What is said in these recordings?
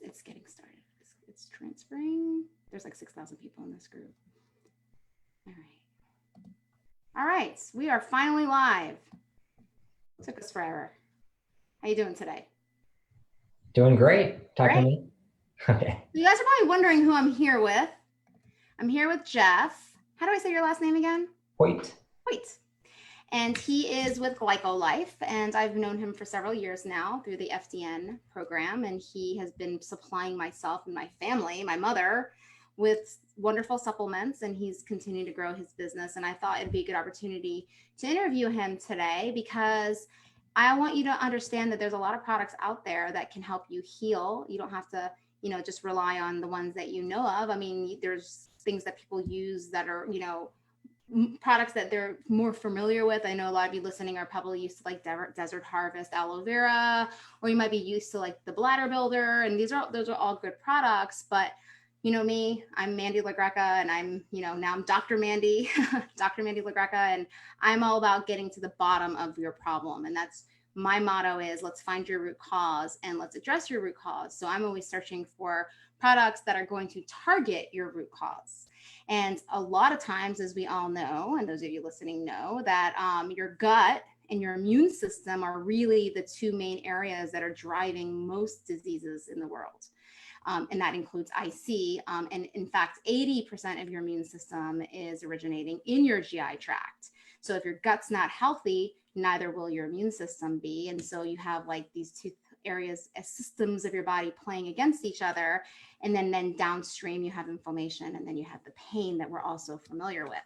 It's getting started. It's transferring. There's like 6,000 people in this group. All right. All right. We are finally live. It took us forever. How you doing today? Doing great. Talk to me. Okay. You guys are probably wondering who I'm here with. I'm here with Jeff. How do I say your last name again? Hoyt. Hoyt. And he is with GlycoLife, and I've known him for several years now through the FDN program, and he has been supplying myself and my family, my mother, with wonderful supplements, and he's continued to grow his business. And I thought it'd be a good opportunity to interview him today because I want you to understand that there's a lot of products out there that can help you heal. You don't have to, just rely on the ones that you know of. I mean, there's things that people use that are, products that they're more familiar with. I know a lot of you listening are probably used to like Desert Harvest aloe vera, or you might be used to like the Bladder Builder, and those are all good products. But you know me, I'm Mandy LaGreca, and I'm now I'm Dr. Mandy, Dr. Mandy LaGreca, and I'm all about getting to the bottom of your problem. And that's my motto is let's find your root cause and let's address your root cause. So I'm always searching for products that are going to target your root cause. And a lot of times, as we all know, and those of you listening know, that your gut and your immune system are really the two main areas that are driving most diseases in the world. And that includes IC. And in fact, 80% of your immune system is originating in your GI tract. So if your gut's not healthy, neither will your immune system be. And so you have like these two areas as systems of your body playing against each other. And then downstream, you have inflammation, and then you have the pain that we're also familiar with.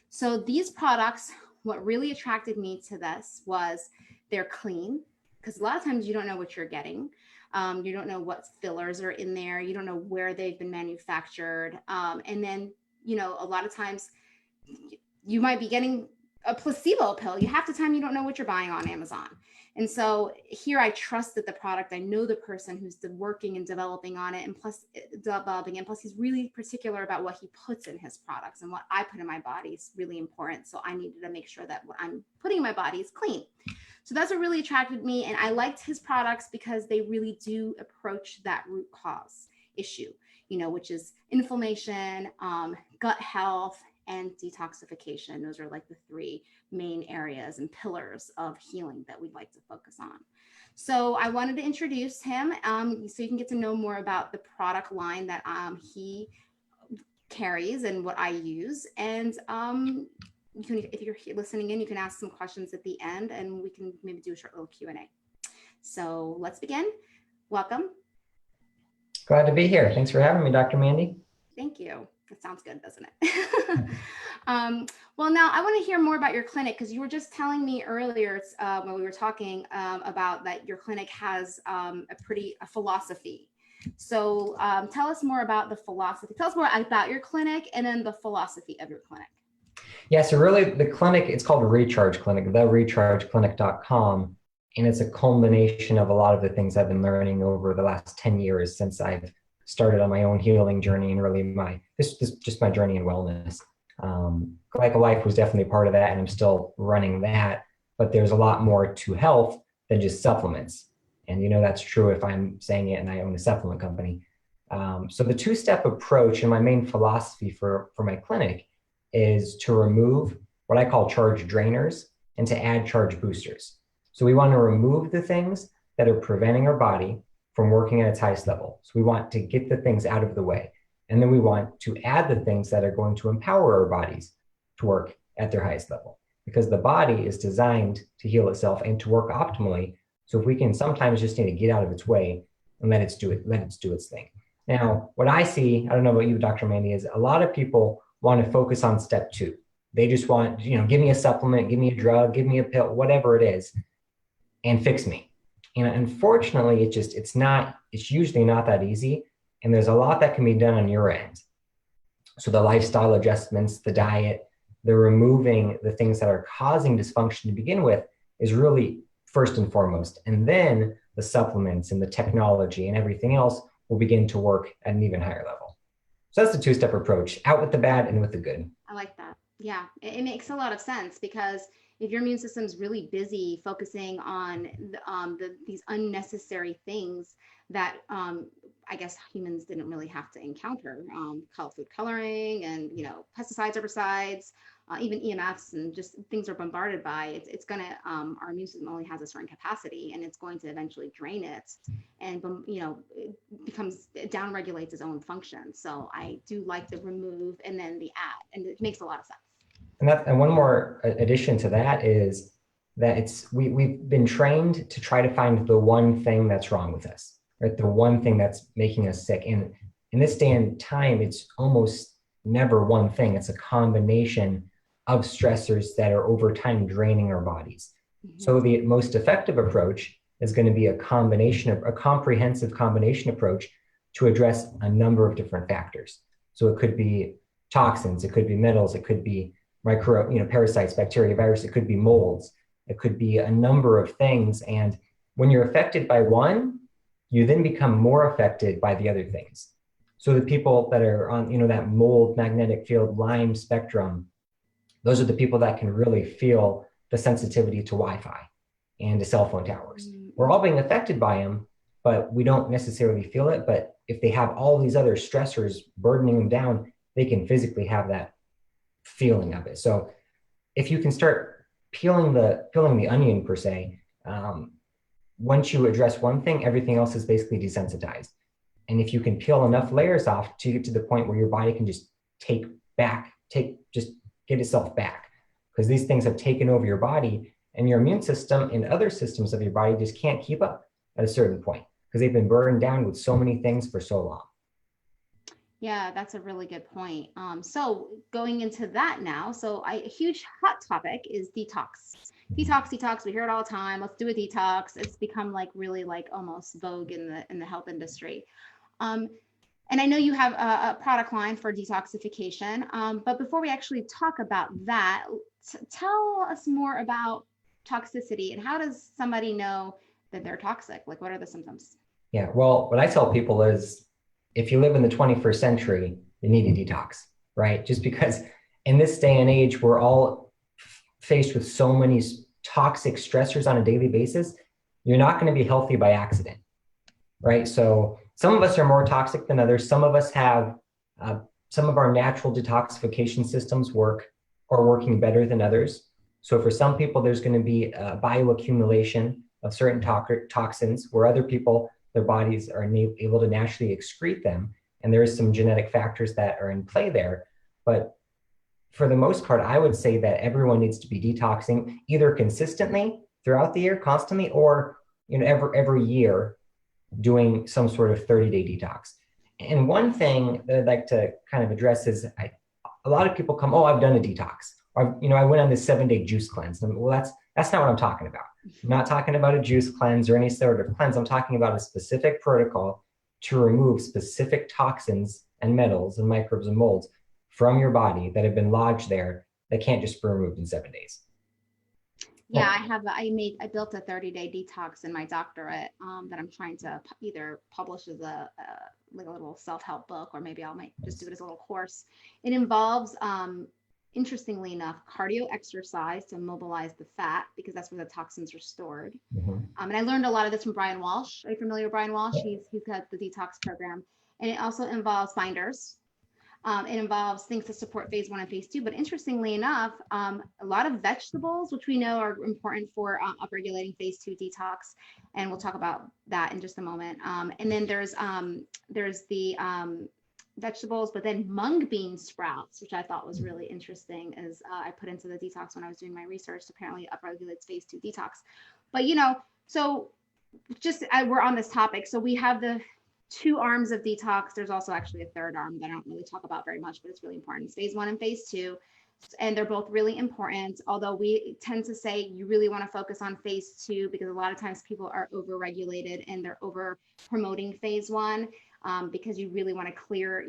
So these products, what really attracted me to this was they're clean, because a lot of times you don't know what you're getting. You don't know what fillers are in there. You don't know where they've been manufactured. And then, a lot of times you might be getting a placebo pill. Half the time you don't know what you're buying on Amazon. And so here I trusted the product. I know the person who's working and developing on it, and plus he's really particular about what he puts in his products, and what I put in my body is really important. So I needed to make sure that what I'm putting in my body is clean. So that's what really attracted me. And I liked his products because they really do approach that root cause issue, which is inflammation, gut health, and detoxification. Those are like the three main areas and pillars of healing that we'd like to focus on. So I wanted to introduce him so you can get to know more about the product line that he carries and what I use. And you can, if you're listening in, you can ask some questions at the end, and we can maybe do a short little Q&A. So let's begin. Welcome. Glad to be here. Thanks for having me, Dr. Mandy. Thank you. That sounds good, doesn't it? Well, now I want to hear more about your clinic, because you were just telling me earlier when we were talking about that your clinic has a philosophy. So tell us more about the philosophy. Tell us more about your clinic and then the philosophy of your clinic. Yeah, so really the clinic, it's called Recharge Clinic, therechargeclinic.com. And it's a culmination of a lot of the things I've been learning over the last 10 years since I've started on my own healing journey, and really just my journey in wellness. GlycoLife was definitely part of that, and I'm still running that, but there's a lot more to health than just supplements. And that's true if I'm saying it and I own a supplement company. So the two-step approach and my main philosophy for my clinic is to remove what I call charge drainers and to add charge boosters. So we want to remove the things that are preventing our body from working at its highest level. So we want to get the things out of the way. And then we want to add the things that are going to empower our bodies to work at their highest level, because the body is designed to heal itself and to work optimally. So if we can sometimes just need to get out of its way and let it do its thing. Now, what I see, I don't know about you, Dr. Mandy, is a lot of people want to focus on step 2. They just want, give me a supplement, give me a drug, give me a pill, whatever it is, and fix me. Unfortunately, it's usually not that easy. And there's a lot that can be done on your end. So the lifestyle adjustments, the diet, the removing the things that are causing dysfunction to begin with is really first and foremost. And then the supplements and the technology and everything else will begin to work at an even higher level. So that's the two-step approach, out with the bad and with the good. I like that. Yeah, it makes a lot of sense, because if your immune system's really busy focusing on these unnecessary things that I guess humans didn't really have to encounter food coloring and, pesticides, herbicides, even EMFs, and just things are bombarded by. It's going to, our immune system only has a certain capacity, and it's going to eventually drain it, and, it becomes, it down regulates its own function. So I do like the remove and then the add, and it makes a lot of sense. And one more addition to that is that we've been trained to try to find the one thing that's wrong with us, right? The one thing that's making us sick. And in this day and time, it's almost never one thing. It's a combination of stressors that are over time draining our bodies. Mm-hmm. So the most effective approach is going to be a comprehensive combination approach to address a number of different factors. So it could be toxins, it could be metals, it could be parasites, bacteria, virus, it could be molds, it could be a number of things. And when you're affected by one, you then become more affected by the other things. So the people that are on, that mold, magnetic field, Lyme spectrum, those are the people that can really feel the sensitivity to Wi-Fi and to cell phone towers. Mm-hmm. We're all being affected by them, but we don't necessarily feel it. But if they have all these other stressors burdening them down, they can physically have that feeling of it. So if you can start peeling the onion per se, once you address one thing, everything else is basically desensitized. And if you can peel enough layers off to get to the point where your body can just just get itself back, because these things have taken over your body, and your immune system and other systems of your body just can't keep up at a certain point because they've been burned down with so many things for so long. Yeah, that's a really good point. So going into that now, a huge hot topic is detox. Detox. We hear it all the time. Let's do a detox. It's become really almost vogue in the health industry. And I know you have a product line for detoxification. But before we actually talk about that, tell us more about toxicity and how does somebody know that they're toxic? What are the symptoms? Yeah, well, what I tell people is, if you live in the 21st century, you need a detox, right? Just because in this day and age, we're all faced with so many toxic stressors on a daily basis, you're not going to be healthy by accident, right? So some of us are more toxic than others. Some of us have, some of our natural detoxification systems are working better than others. So for some people, there's going to be a bioaccumulation of certain toxins, where other people, their bodies are able to naturally excrete them. And there is some genetic factors that are in play there. But for the most part, I would say that everyone needs to be detoxing either consistently throughout the year, constantly, or every year doing some sort of 30-day detox. And one thing that I'd like to kind of address is a lot of people come, oh, I've done a detox. Or, I went on this 7-day juice cleanse. And well, that's not what I'm talking about. I'm not talking about a juice cleanse or any sort of cleanse. I'm talking about a specific protocol to remove specific toxins and metals and microbes and molds from your body that have been lodged there that can't just be removed in 7 days. Yeah, I built a 30-day detox in my doctorate that I'm trying to either publish as a little self-help book, or maybe I might just do it as a little course. It involves, interestingly enough, cardio exercise to mobilize the fat, because that's where the toxins are stored. Mm-hmm. And I learned a lot of this from Brian Walsh. Are you familiar with Brian Walsh? Yeah. He's got the detox program, and it also involves binders. It involves things to support phase 1 and phase 2. But interestingly enough, a lot of vegetables, which we know are important for upregulating phase 2 detox. And we'll talk about that in just a moment. And then there's the vegetables, but then mung bean sprouts, which I thought was really interesting, as I put into the detox when I was doing my research. Apparently upregulates phase 2 detox. But, so we're on this topic. So we have the 2 arms of detox. There's also actually a third arm that I don't really talk about very much, but it's really important. It's phase 1 and phase 2. And they're both really important, although we tend to say you really want to focus on phase 2, because a lot of times people are over-regulated and they're over promoting phase 1, because you really want to clear,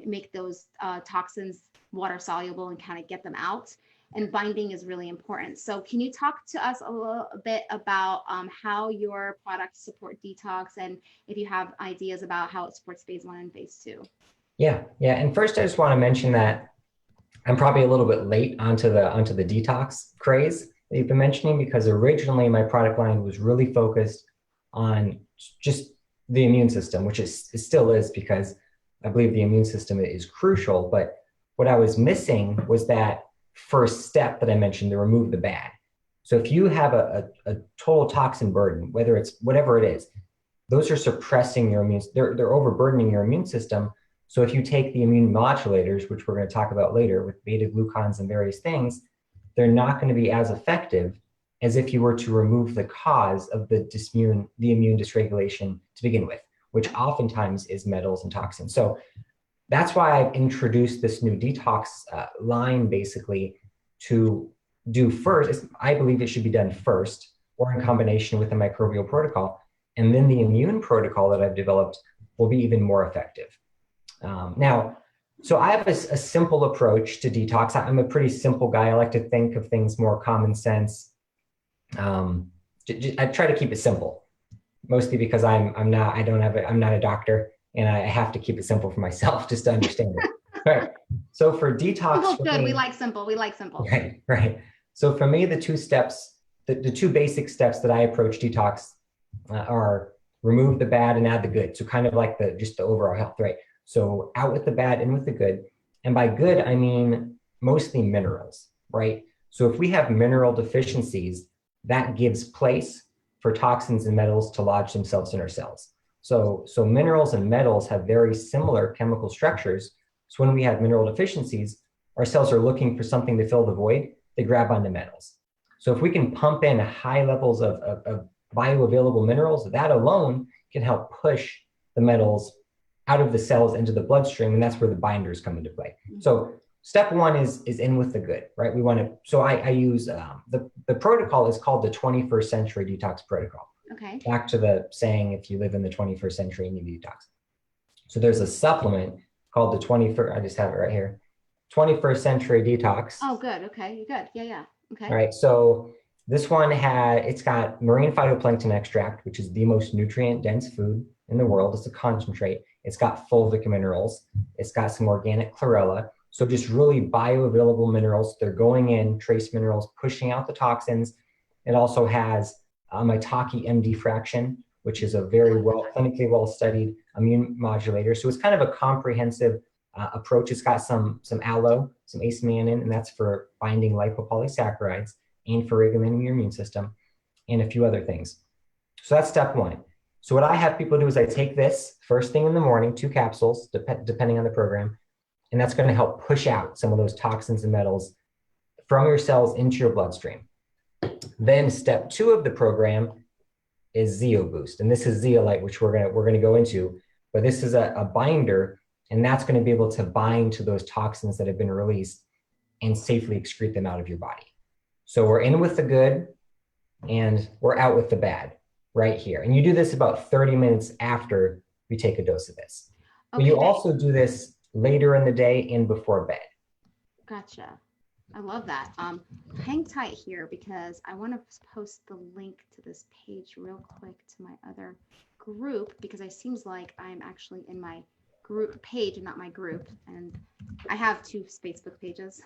make those toxins water soluble and kind of get them out. And binding is really important. So can you talk to us a little bit about how your products support detox, and if you have ideas about how it supports phase 1 and phase 2? Yeah. And first, I just want to mention that I'm probably a little bit late onto the detox craze that you've been mentioning, because originally my product line was really focused on just the immune system, which is, it still is, because I believe the immune system is crucial. But what I was missing was that first step that I mentioned, to remove the bad. So if you have a total toxin burden, whether it's whatever it is, those are suppressing your immune, they're overburdening your immune system. So if you take the immune modulators, which we're going to talk about later with beta glucans and various things, they're not going to be as effective as if you were to remove the cause of the immune dysregulation to begin with, which oftentimes is metals and toxins. So that's why I've introduced this new detox line, basically, to do first. I believe it should be done first, or in combination with a microbial protocol. And then the immune protocol that I've developed will be even more effective. Now, so I have a simple approach to detox. I'm a pretty simple guy. I like to think of things more common sense. I try to keep it simple, mostly because I'm not a doctor, and I have to keep it simple for myself just to understand it. Right. So for detox, Simple's good. We like simple. We like simple. Right, right. So for me, the two steps, the two basic steps that I approach detox are remove the bad and add the good. So kind of like just the overall health, right? So out with the bad, in with the good. And by good, I mean mostly minerals, right? So if we have mineral deficiencies, that gives place for toxins and metals to lodge themselves in our cells. So minerals and metals have very similar chemical structures. So when we have mineral deficiencies, our cells are looking for something to fill the void. They grab onto metals. So if we can pump in high levels of bioavailable minerals, that alone can help push the metals out of the cells into the bloodstream, and that's where the binders come into play. So step one is in with the good, right? We want to, so I use, the protocol is called the 21st century detox protocol. Okay. Back to the saying, if you live in the 21st century, you need to detox. So there's a supplement called the 21st, I just have it right here, 21st century detox. Oh, good. Okay. Good. Yeah. Yeah. Okay. All right. So this one it's got marine phytoplankton extract, which is the most nutrient dense food in the world. It's a concentrate. It's got fulvic minerals. It's got some organic chlorella. So just really bioavailable minerals. They're going in, trace minerals, pushing out the toxins. It also has a maitake MD fraction, which is a very clinically well-studied immune modulator. So it's kind of a comprehensive approach. It's got some aloe, some acemannan, and that's for binding lipopolysaccharides, and for regulating your immune system, and a few other things. So that's step one. So what I have people do is I take this first thing in the morning, 2 capsules, depending on the program, and that's going to help push out some of those toxins and metals from your cells into your bloodstream. Then step 2 of the program is ZeoBoost, and this is zeolite, which we're going to go into, but this is a binder, and that's going to be able to bind to those toxins that have been released and safely excrete them out of your body. So we're in with the good and we're out with the bad right here. And you do this about 30 minutes after we take a dose of this. Okay, but you also do this later in the day and before bed. Gotcha. I love that. Hang tight here because I want to post the link to this page real quick to my other group, because it seems like I'm actually in my group page and not my group. And I have 2 Facebook pages.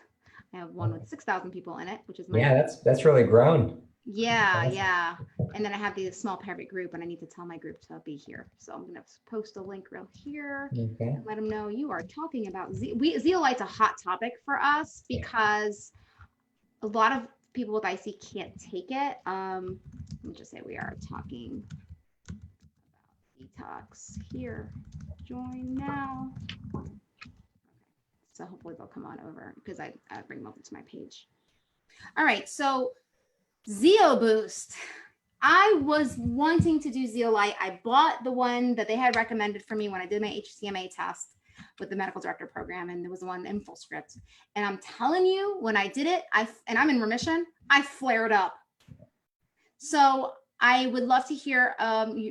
I have one with 6,000 people in it, which is my that's really grown. Yeah, yeah. And then I have the small private group, and I need to tell my group to be here. So I'm gonna post a link real here. Okay. And let them know you are talking about zeolite's a hot topic for us because a lot of people with IC can't take it. Let me just say we are talking about detox here. Join now. So hopefully they'll come on over because I bring them over to my page. All right, so ZeoBoost. I was wanting to do zeolite. I bought the one that they had recommended for me when I did my HCMA test with the medical director program, and there was one in full script. And I'm telling you, when I did it, and I'm in remission, I flared up. So I would love to hear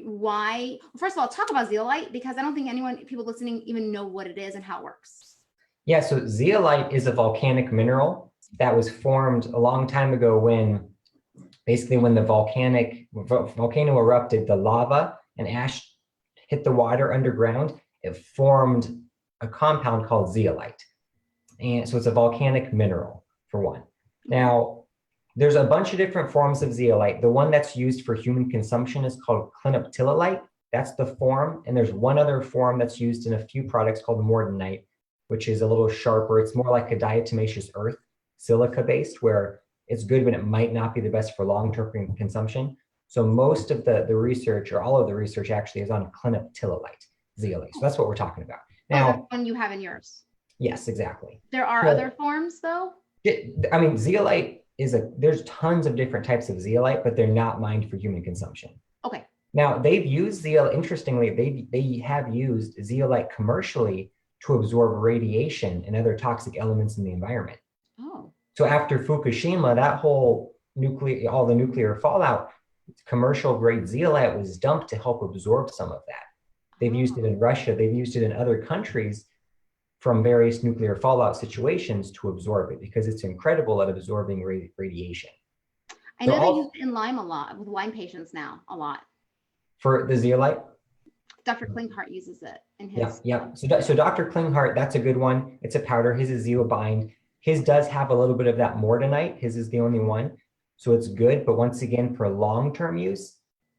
why. First of all, talk about zeolite, because I don't think people listening even know what it is and how it works. Yeah, so zeolite is a volcanic mineral that was formed a long time ago when the volcano erupted, the lava and ash hit the water underground. It formed a compound called zeolite. And so it's a volcanic mineral, for one. Now, there's a bunch of different forms of zeolite. The one that's used for human consumption is called clinoptilolite. That's the form. And there's one other form that's used in a few products called mordenite, which is a little sharper. It's more like a diatomaceous earth, silica based, where it's good, but it might not be the best for long-term consumption. So most of the research, or all of the research actually, is on clinoptilolite, zeolite. So that's what we're talking about. Oh, that's Now, one you have in yours. yes, exactly. There are So, other forms though? I mean, zeolite there's tons of different types of zeolite, but they're not mined for human consumption. Okay. Now, they've used zeolite, interestingly, they have used zeolite commercially to absorb radiation and other toxic elements in the environment. Oh. So after Fukushima, that whole all the nuclear fallout, commercial grade zeolite was dumped to help absorb some of that. They've used it in Russia, they've used it in other countries from various nuclear fallout situations to absorb it because it's incredible at absorbing radiation. I know they use it in Lyme a lot, with Lyme patients now, a lot. For the zeolite? Dr. Klinghardt uses it in his. Yeah. So Dr. Klinghardt, that's a good one. It's a powder. His is zeobind. His does have a little bit of that mordenite. His is the only one. So it's good. But once again, for long-term use,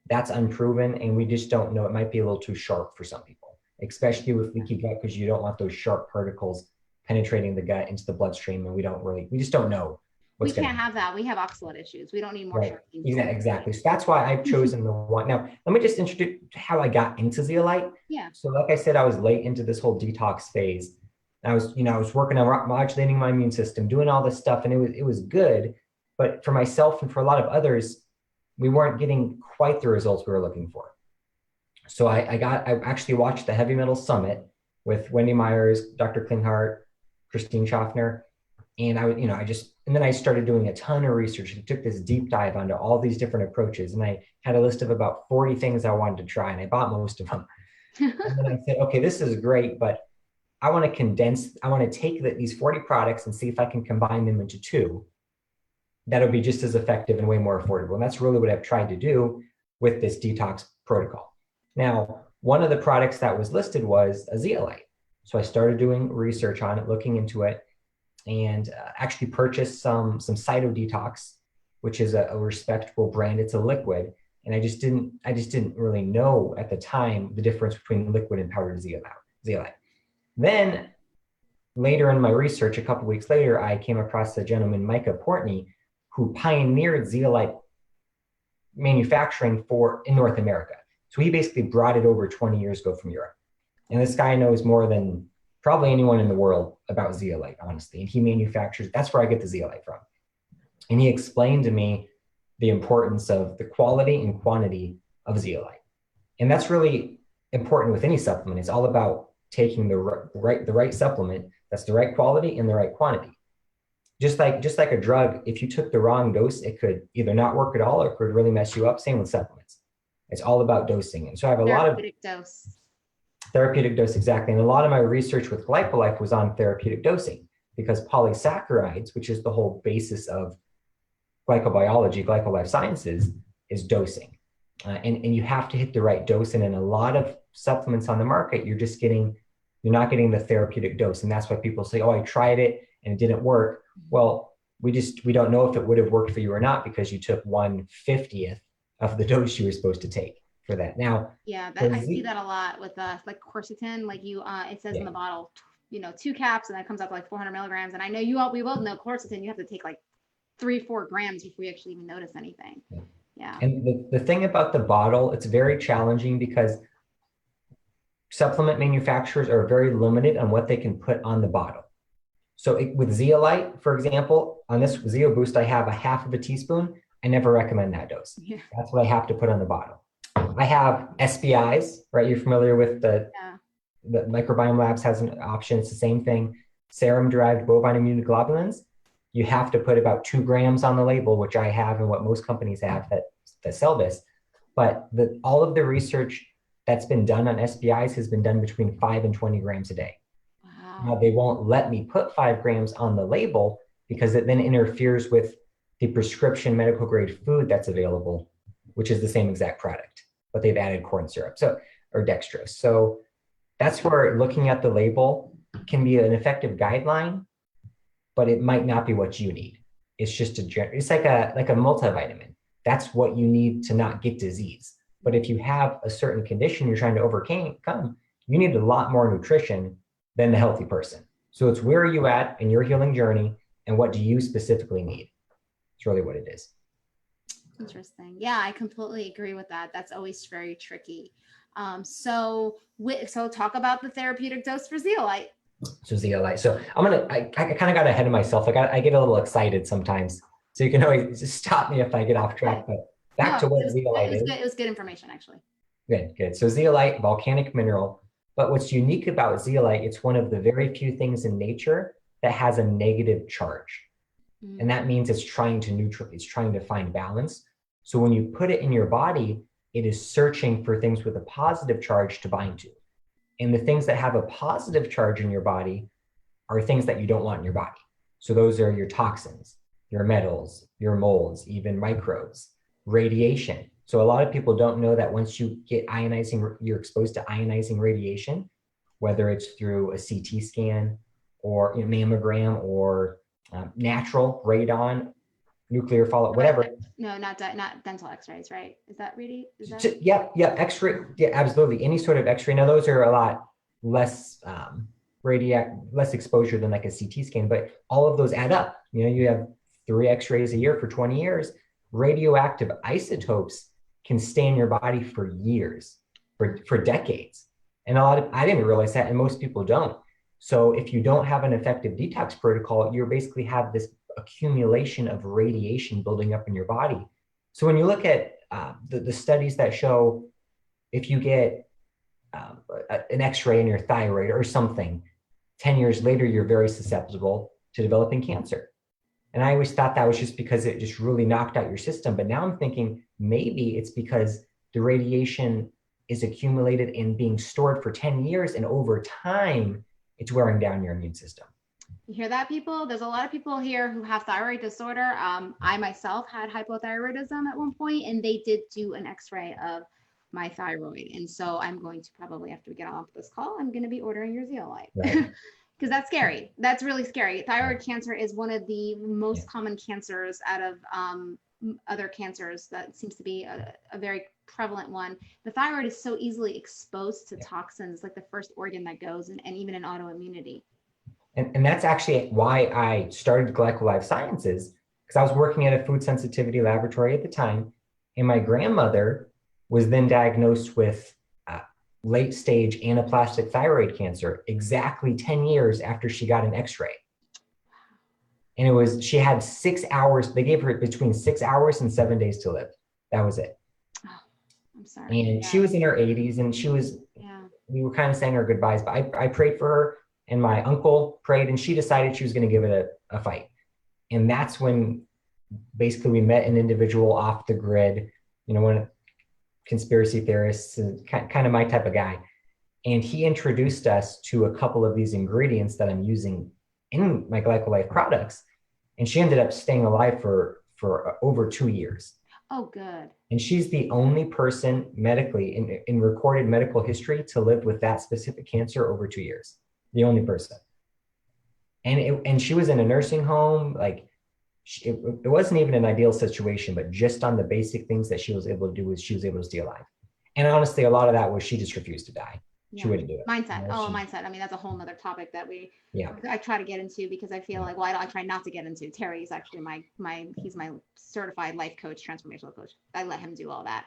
that's unproven. And we just don't know. It might be a little too sharp for some people, especially with leaky gut, because you don't want those sharp particles penetrating the gut into the bloodstream. And we just don't know. We can't have that. We have oxalate issues. We don't need more sharp things. Exactly. So that's why I've chosen the one. Now, let me just introduce how I got into zeolite. Yeah. So like I said, I was late into this whole detox phase. I was working on modulating my immune system, doing all this stuff, and it was good. But for myself and for a lot of others, we weren't getting quite the results we were looking for. So I actually watched the Heavy Metal Summit with Wendy Myers, Dr. Klinghardt, Christine Schaffner. And and then I started doing a ton of research and took this deep dive onto all these different approaches. And I had a list of about 40 things I wanted to try, and I bought most of them. And then I said, okay, this is great, but I want to take these 40 products and see if I can combine them into two that'll be just as effective and way more affordable. And that's really what I've tried to do with this detox protocol. Now, one of the products that was listed was a zeolite. So I started doing research on it, looking into it, and actually purchased some Cyto Detox, which is a respectable brand. It's a liquid. And I just didn't really know at the time the difference between liquid and powdered zeolite. Then later in my research, a couple weeks later, I came across a gentleman, Micah Portney, who pioneered zeolite manufacturing in North America. So he basically brought it over 20 years ago from Europe. And this guy knows more than probably anyone in the world about zeolite, honestly. And he manufactures, that's where I get the zeolite from. And he explained to me the importance of the quality and quantity of zeolite. And that's really important with any supplement. It's all about taking the right supplement that's the right quality and the right quantity. Just like a drug, if you took the wrong dose, it could either not work at all or it could really mess you up. Same with supplements. It's all about dosing. And so I have a lot of therapeutic dose, exactly. And a lot of my research with Glycolife was on therapeutic dosing, because polysaccharides, which is the whole basis of glycobiology, glycolife sciences, is dosing. And you have to hit the right dose. And in a lot of supplements on the market, you're not getting the therapeutic dose. And that's why people say, oh, I tried it and it didn't work. Well, we don't know if it would have worked for you or not, because you took 1/50th of the dose you were supposed to take for that. Now, yeah, I see that a lot with like quercetin. Like it says in the bottle, 2 caps, and that comes up to like 400 milligrams. And I know we both know quercetin, you have to take like 3-4 grams before you actually even notice anything. Yeah. And the thing about the bottle, it's very challenging because supplement manufacturers are very limited on what they can put on the bottle. So with zeolite, for example, on this Zeo Boost, I have 1/2 teaspoon. I never recommend that dose. Yeah. That's what I have to put on the bottle. I have SBIs, right? You're familiar with the Microbiome Labs has an option. It's the same thing. Serum-derived bovine immunoglobulins. You have to put about 2 grams on the label, which I have and what most companies have that sell this. But all of the research that's been done on SBIs has been done between 5 and 20 grams a day. Wow. Now, they won't let me put 5 grams on the label because it then interferes with the prescription medical grade food that's available, which is the same exact product, but they've added corn syrup or dextrose. So that's where looking at the label can be an effective guideline, but it might not be what you need. It's just it's like a multivitamin. That's what you need to not get disease. But if you have a certain condition you're trying to overcome, you need a lot more nutrition than the healthy person. So it's where are you at in your healing journey and what do you specifically need? It's really what it is. Interesting. Yeah, I completely agree with that. That's always very tricky. So talk about the therapeutic dose for zeolite. So zeolite. So I kind of got ahead of myself. I get a little excited sometimes. So you can always just stop me if I get off track. But back to what zeolite is. It was good information, actually. Good. So zeolite, volcanic mineral. But what's unique about zeolite, it's one of the very few things in nature that has a negative charge. And that means it's trying to find balance. So when you put it in your body, it is searching for things with a positive charge to bind to. And the things that have a positive charge in your body are things that you don't want in your body. So those are your toxins, your metals, your molds, even microbes, radiation. So a lot of people don't know that once you get you're exposed to ionizing radiation, whether it's through a CT scan or mammogram or natural radon, nuclear fallout, whatever. No, not dental x-rays, right? Is that really? Yeah, x-ray. Yeah, absolutely. Any sort of x-ray. Now those are a lot less less exposure than like a CT scan, but all of those add up. You have 3 x-rays a year for 20 years. Radioactive isotopes can stay in your body for years, for decades. And I didn't realize that, and most people don't. So if you don't have an effective detox protocol, you basically have this accumulation of radiation building up in your body. So when you look at the studies that show if you get an x-ray in your thyroid or something, 10 years later, you're very susceptible to developing cancer. And I always thought that was just because it just really knocked out your system. But now I'm thinking maybe it's because the radiation is accumulated and being stored for 10 years. And over time, it's wearing down your immune system. You hear that, people? There's a lot of people here who have thyroid disorder. I myself had hypothyroidism at one point, and they did do an x-ray of my thyroid. And so I'm going to probably, after we get off this call, I'm going to be ordering your zeolite. Right. Because that's scary. That's really scary. Thyroid cancer is one of the most common cancers out of other cancers. That seems to be a very prevalent one. The thyroid is so easily exposed to toxins, like the first organ that goes, and even in autoimmunity. And that's actually why I started Glycolife Sciences, because I was working at a food sensitivity laboratory at the time. And my grandmother was then diagnosed with late stage anaplastic thyroid cancer exactly 10 years after she got an x-ray. And she had 6 hours. They gave her between 6 hours and 7 days to live. That was it. Oh, I'm sorry. And she was in her 80s, and we were kind of saying our goodbyes, but I prayed for her, and my uncle prayed, and she decided she was going to give it a fight. And that's when basically we met an individual off the grid, one conspiracy theorists, kind of my type of guy. And he introduced us to a couple of these ingredients that I'm using in my Glycolife products. And she ended up staying alive for over 2 years. Oh, good. And she's the only person medically in recorded medical history to live with that specific cancer over 2 years. The only person. And she was in a nursing home. Like it wasn't even an ideal situation, but just on the basic things that she was able to do was she was able to stay alive. And honestly, a lot of that was she just refused to die. She wouldn't do it. Mindset. Mindset. I mean, that's a whole nother topic that I try to get into, because I feel like, I try not to get into. Terry's actually he's my certified life coach, transformational coach. I let him do all that.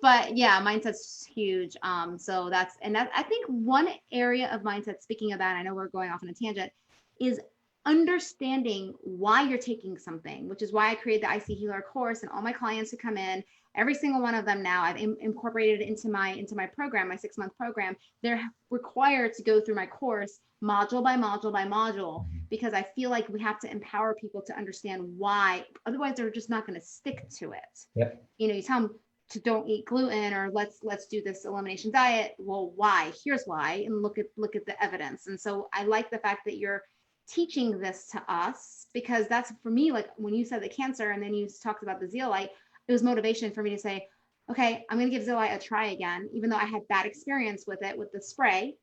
But yeah, mindset's huge. So I think one area of mindset, speaking of that, I know we're going off on a tangent, is understanding why you're taking something, which is why I created the IC Healer course, and all my clients who come in, every single one of them now I've incorporated into my program, my 6-month program. They're required to go through my course module by module by module, because I feel like we have to empower people to understand why. Otherwise, they're just not going to stick to it. Yep. You tell them to don't eat gluten, or let's do this elimination diet. Well, why? Here's why, and look at the evidence. And so I like the fact that you're teaching this to us, because that's, for me, like when you said the cancer and then you talked about the zeolite, it was motivation for me to say, okay, I'm going to give zeolite a try again, even though I had bad experience with it, with the spray.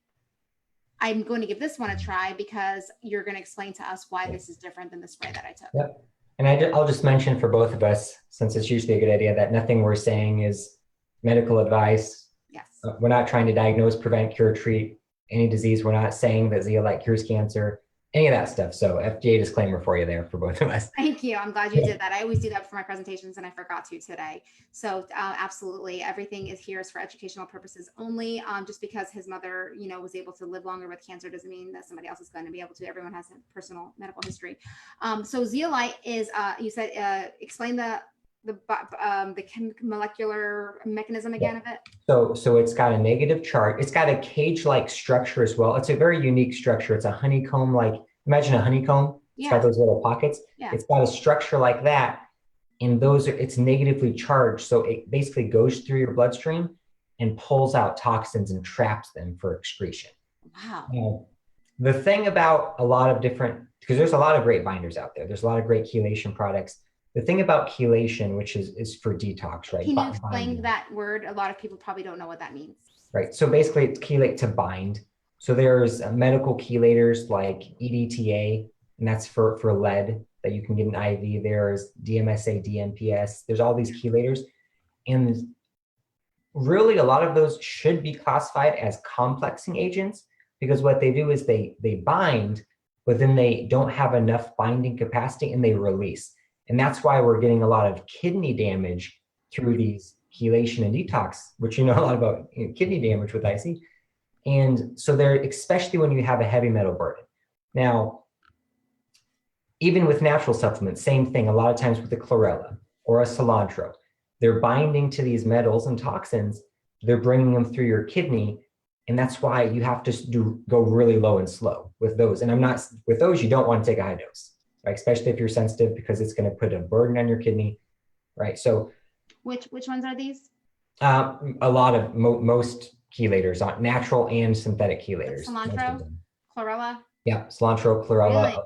I'm going to give this one a try, because you're going to explain to us why this is different than the spray that I took. Yep. And I'll just mention for both of us, since it's usually a good idea, that nothing we're saying is medical advice. Yes. We're not trying to diagnose, prevent, cure, treat any disease. We're not saying that zeolite cures cancer, any of that stuff. So FDA disclaimer for you there for both of us. Thank you. I'm glad you did that. I always do that for my presentations and I forgot to today. So absolutely, everything is here is for educational purposes only. Just because his mother, was able to live longer with cancer doesn't mean that somebody else is going to be able to. Everyone has a personal medical history. So zeolite is, you said, explain the molecular mechanism again of it. So it's got a negative charge. It's got a cage-like structure as well. It's a very unique structure. It's a honeycomb-like. Imagine a honeycomb. It's got those little pockets. Yeah. It's got a structure like that. And it's negatively charged. So it basically goes through your bloodstream and pulls out toxins and traps them for excretion. Wow. Now, the thing about a lot of different, because there's a lot of great binders out there. There's a lot of great chelation products. The thing about chelation, which is for detox, right? Can you explain that word? A lot of people probably don't know what that means. Right. So basically it's chelate to bind. So there's medical chelators like EDTA, and that's for lead that you can get an IV. There's DMSA, DMPS. There's all these chelators. And really a lot of those should be classified as complexing agents, because what they do is they bind, but then they don't have enough binding capacity and they release. And that's why we're getting a lot of kidney damage through these chelation and detox, which a lot about kidney damage with IC. And so they're, especially when you have a heavy metal burden. Now, even with natural supplements, same thing. A lot of times with a chlorella or a cilantro, they're binding to these metals and toxins. They're bringing them through your kidney. And that's why you have to go really low and slow with those. And with those, you don't want to take a high dose, right? Especially if you're sensitive, because it's going to put a burden on your kidney, right? So which ones are these? A lot of most chelators, natural and synthetic chelators. Like cilantro, chlorella. Yeah, cilantro, chlorella. Really?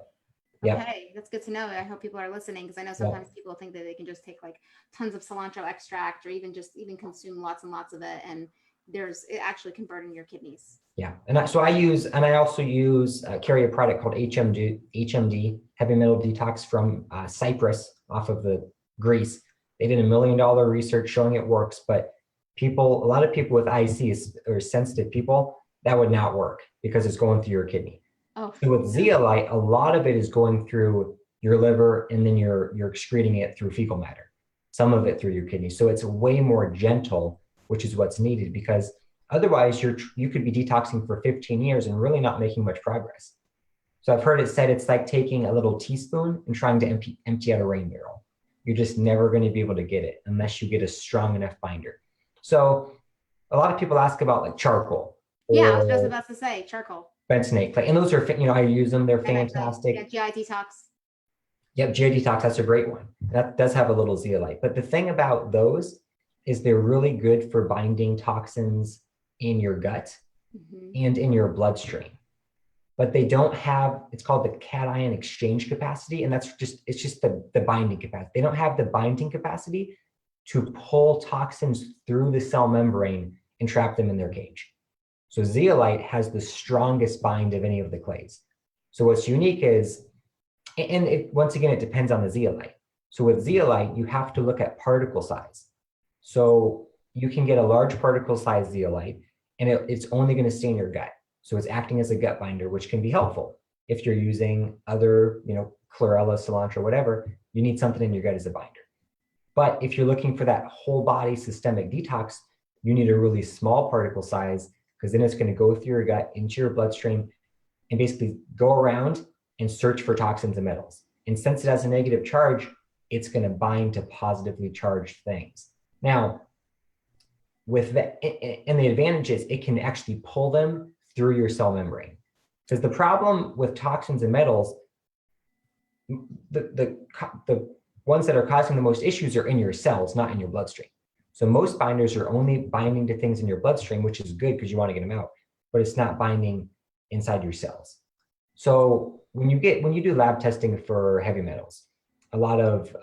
Yep. Okay, that's good to know. I hope people are listening, because I know sometimes people think that they can just take like tons of cilantro extract, or even consume lots and lots of it, and it actually can burden your kidneys. Yeah, and I also carry a product called HMD, heavy metal detox, from Cyprus, off of the Greece. They did $1 million research showing it works, but a lot of people with IC or sensitive people, that would not work because it's going through your kidney. Oh, so with zeolite, a lot of it is going through your liver, and then you're excreting it through fecal matter, some of it through your kidney. So it's way more gentle, which is what's needed, because otherwise you could be detoxing for 15 years and really not making much progress. So I've heard it said it's like taking a little teaspoon and trying to empty out a rain barrel. You're just never going to be able to get it unless you get a strong enough binder. So a lot of people ask about like charcoal. Yeah, I was just about to say charcoal. Bentonite clay. And those are, I use them. They're fantastic. Yeah, GI detox. Yep, GI detox, that's a great one. That does have a little zeolite. But the thing about those is they're really good for binding toxins in your gut and in your bloodstream. But they don't have, it's called the cation exchange capacity. And it's just the binding capacity. They don't have the binding capacity to pull toxins through the cell membrane and trap them in their cage. So zeolite has the strongest bind of any of the clays. So what's unique is, once again, it depends on the zeolite. So with zeolite, you have to look at particle size. So you can get a large particle size zeolite, and it's only going to stay in your gut. So it's acting as a gut binder, which can be helpful. If you're using other, chlorella, cilantro, whatever, you need something in your gut as a binder. But if you're looking for that whole body systemic detox, you need a really small particle size, because then it's going to go through your gut into your bloodstream and basically go around and search for toxins and metals. And since it has a negative charge, it's going to bind to positively charged things. Now, with that, and the advantage is it can actually pull them through your cell membrane. Because the problem with toxins and metals, the ones that are causing the most issues are in your cells, not in your bloodstream. So most binders are only binding to things in your bloodstream, which is good because you want to get them out, but it's not binding inside your cells. So when you do lab testing for heavy metals, a lot of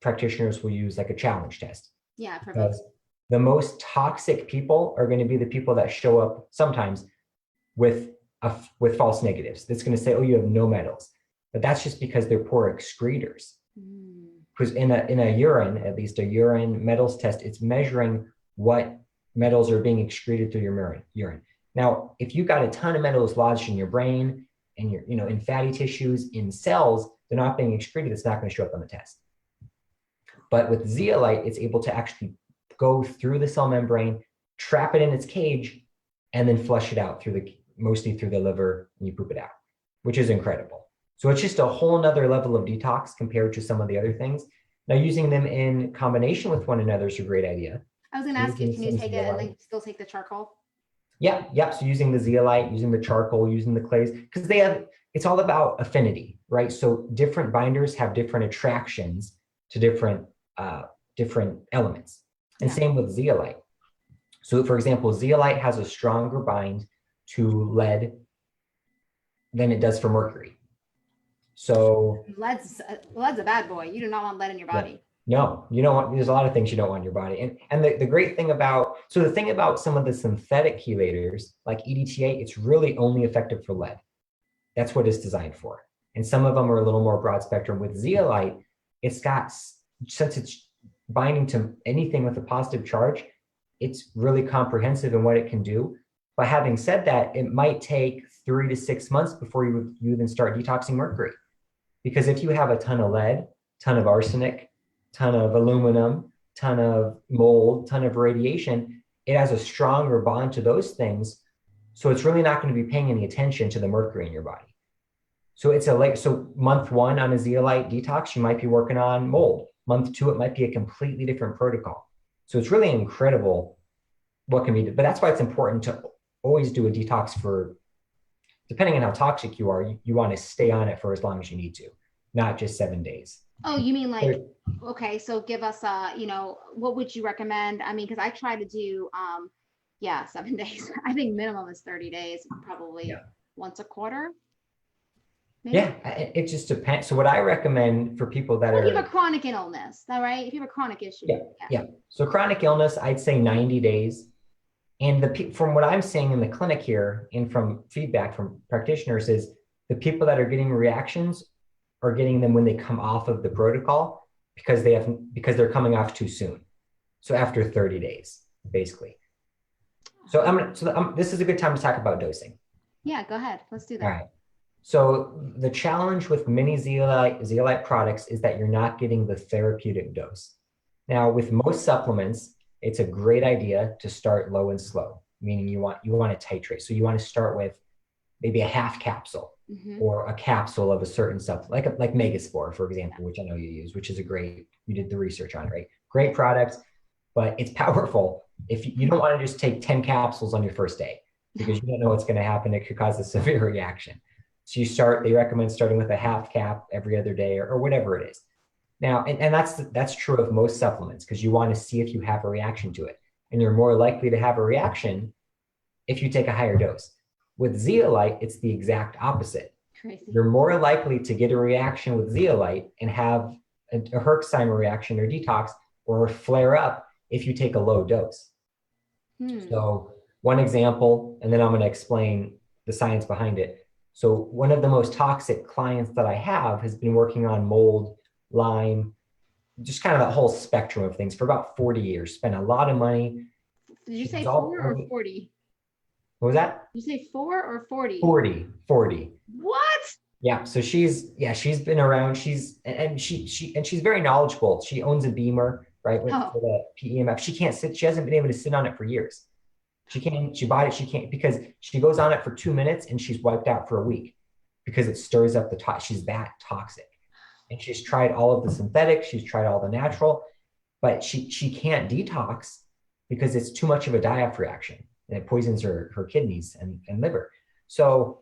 practitioners will use like a challenge test. Yeah, perfect. Because the most toxic people are going to be the people that show up sometimes with false negatives. That's going to say, oh, you have no metals. But that's just because they're poor excretors. Because in a urine, at least a urine metals test, it's measuring what metals are being excreted through your urine. Now, if you got a ton of metals lodged in your brain and you're, in fatty tissues, in cells, they're not being excreted, it's not going to show up on the test. But with zeolite, it's able to actually go through the cell membrane, trap it in its cage, and then flush it out mostly through the liver, and you poop it out, which is incredible. So it's just a whole nother level of detox compared to some of the other things. Now, using them in combination with one another is a great idea. I was going to ask you, can you take it and then still take the charcoal? Yeah. So using the zeolite, using the charcoal, using the clays, because it's all about affinity, right? So different binders have different attractions to different elements. And same with zeolite. So for example, zeolite has a stronger bind to lead than it does for mercury. So lead's a bad boy. You do not want lead in your body. No, you don't want, there's a lot of things you don't want in your body. And the great thing about some of the synthetic chelators like EDTA, it's really only effective for lead. That's what it's designed for. And some of them are a little more broad spectrum. With zeolite, since it's binding to anything with a positive charge, it's really comprehensive in what it can do. But having said that, it might take 3 to 6 months before you even start detoxing mercury. Because if you have a ton of lead, ton of arsenic, ton of aluminum, ton of mold, ton of radiation, it has a stronger bond to those things. So it's really not going to be paying any attention to the mercury in your body. So so month 1 on a zeolite detox, you might be working on mold. Month 2, it might be a completely different protocol. So it's really incredible what can be done. But that's why it's important to always do a detox depending on how toxic you are, you want to stay on it for as long as you need to, not just 7 days. Oh, you mean like, okay, so give us what would you recommend? I mean, because I try to do 7 days. I think minimum is 30 days, probably once a quarter. Maybe? Yeah, it just depends. So what I recommend for people that if you have a chronic illness, all right? If you have a chronic issue. Yeah. So chronic illness, I'd say 90 days. And from what I'm seeing in the clinic here and from feedback from practitioners is the people that are getting reactions are getting them when they come off of the protocol because they're coming off too soon. So after 30 days, basically. So this is a good time to talk about dosing. Yeah, go ahead. Let's do that. All right. So the challenge with many zeolite products is that you're not getting the therapeutic dose. Now, with most supplements, it's a great idea to start low and slow, meaning you want to titrate. So you want to start with maybe a half capsule or a capsule of a certain supplement, like Megaspore, for example, which I know you use, which is you did the research on, right? Great product, but it's powerful. If you don't want to just take 10 capsules on your first day because you don't know what's going to happen. It could cause a severe reaction. So they recommend starting with a half cap every other day or whatever it is. Now, and that's true of most supplements because you want to see if you have a reaction to it. And you're more likely to have a reaction if you take a higher dose. With zeolite, it's the exact opposite. Crazy. You're more likely to get a reaction with zeolite and have a Herxheimer reaction or detox or flare up if you take a low dose. So one example, and then I'm going to explain the science behind it. So one of the most toxic clients that I have has been working on mold, Lyme, just kind of that whole spectrum of things for about 40 years, spent a lot of money. Did you say 4 or 40? What was that? Did you say 4 or 40? 40. What? Yeah. So she's been around. She's very knowledgeable. She owns a Beamer, right? For the PEMF. She hasn't been able to sit on it for years. She bought it. She can't because she goes on it for 2 minutes and she's wiped out for a week because it stirs up she's that toxic. And she's tried all of the synthetics, she's tried all the natural, but she can't detox because it's too much of a die-off reaction and it poisons her kidneys and liver. So,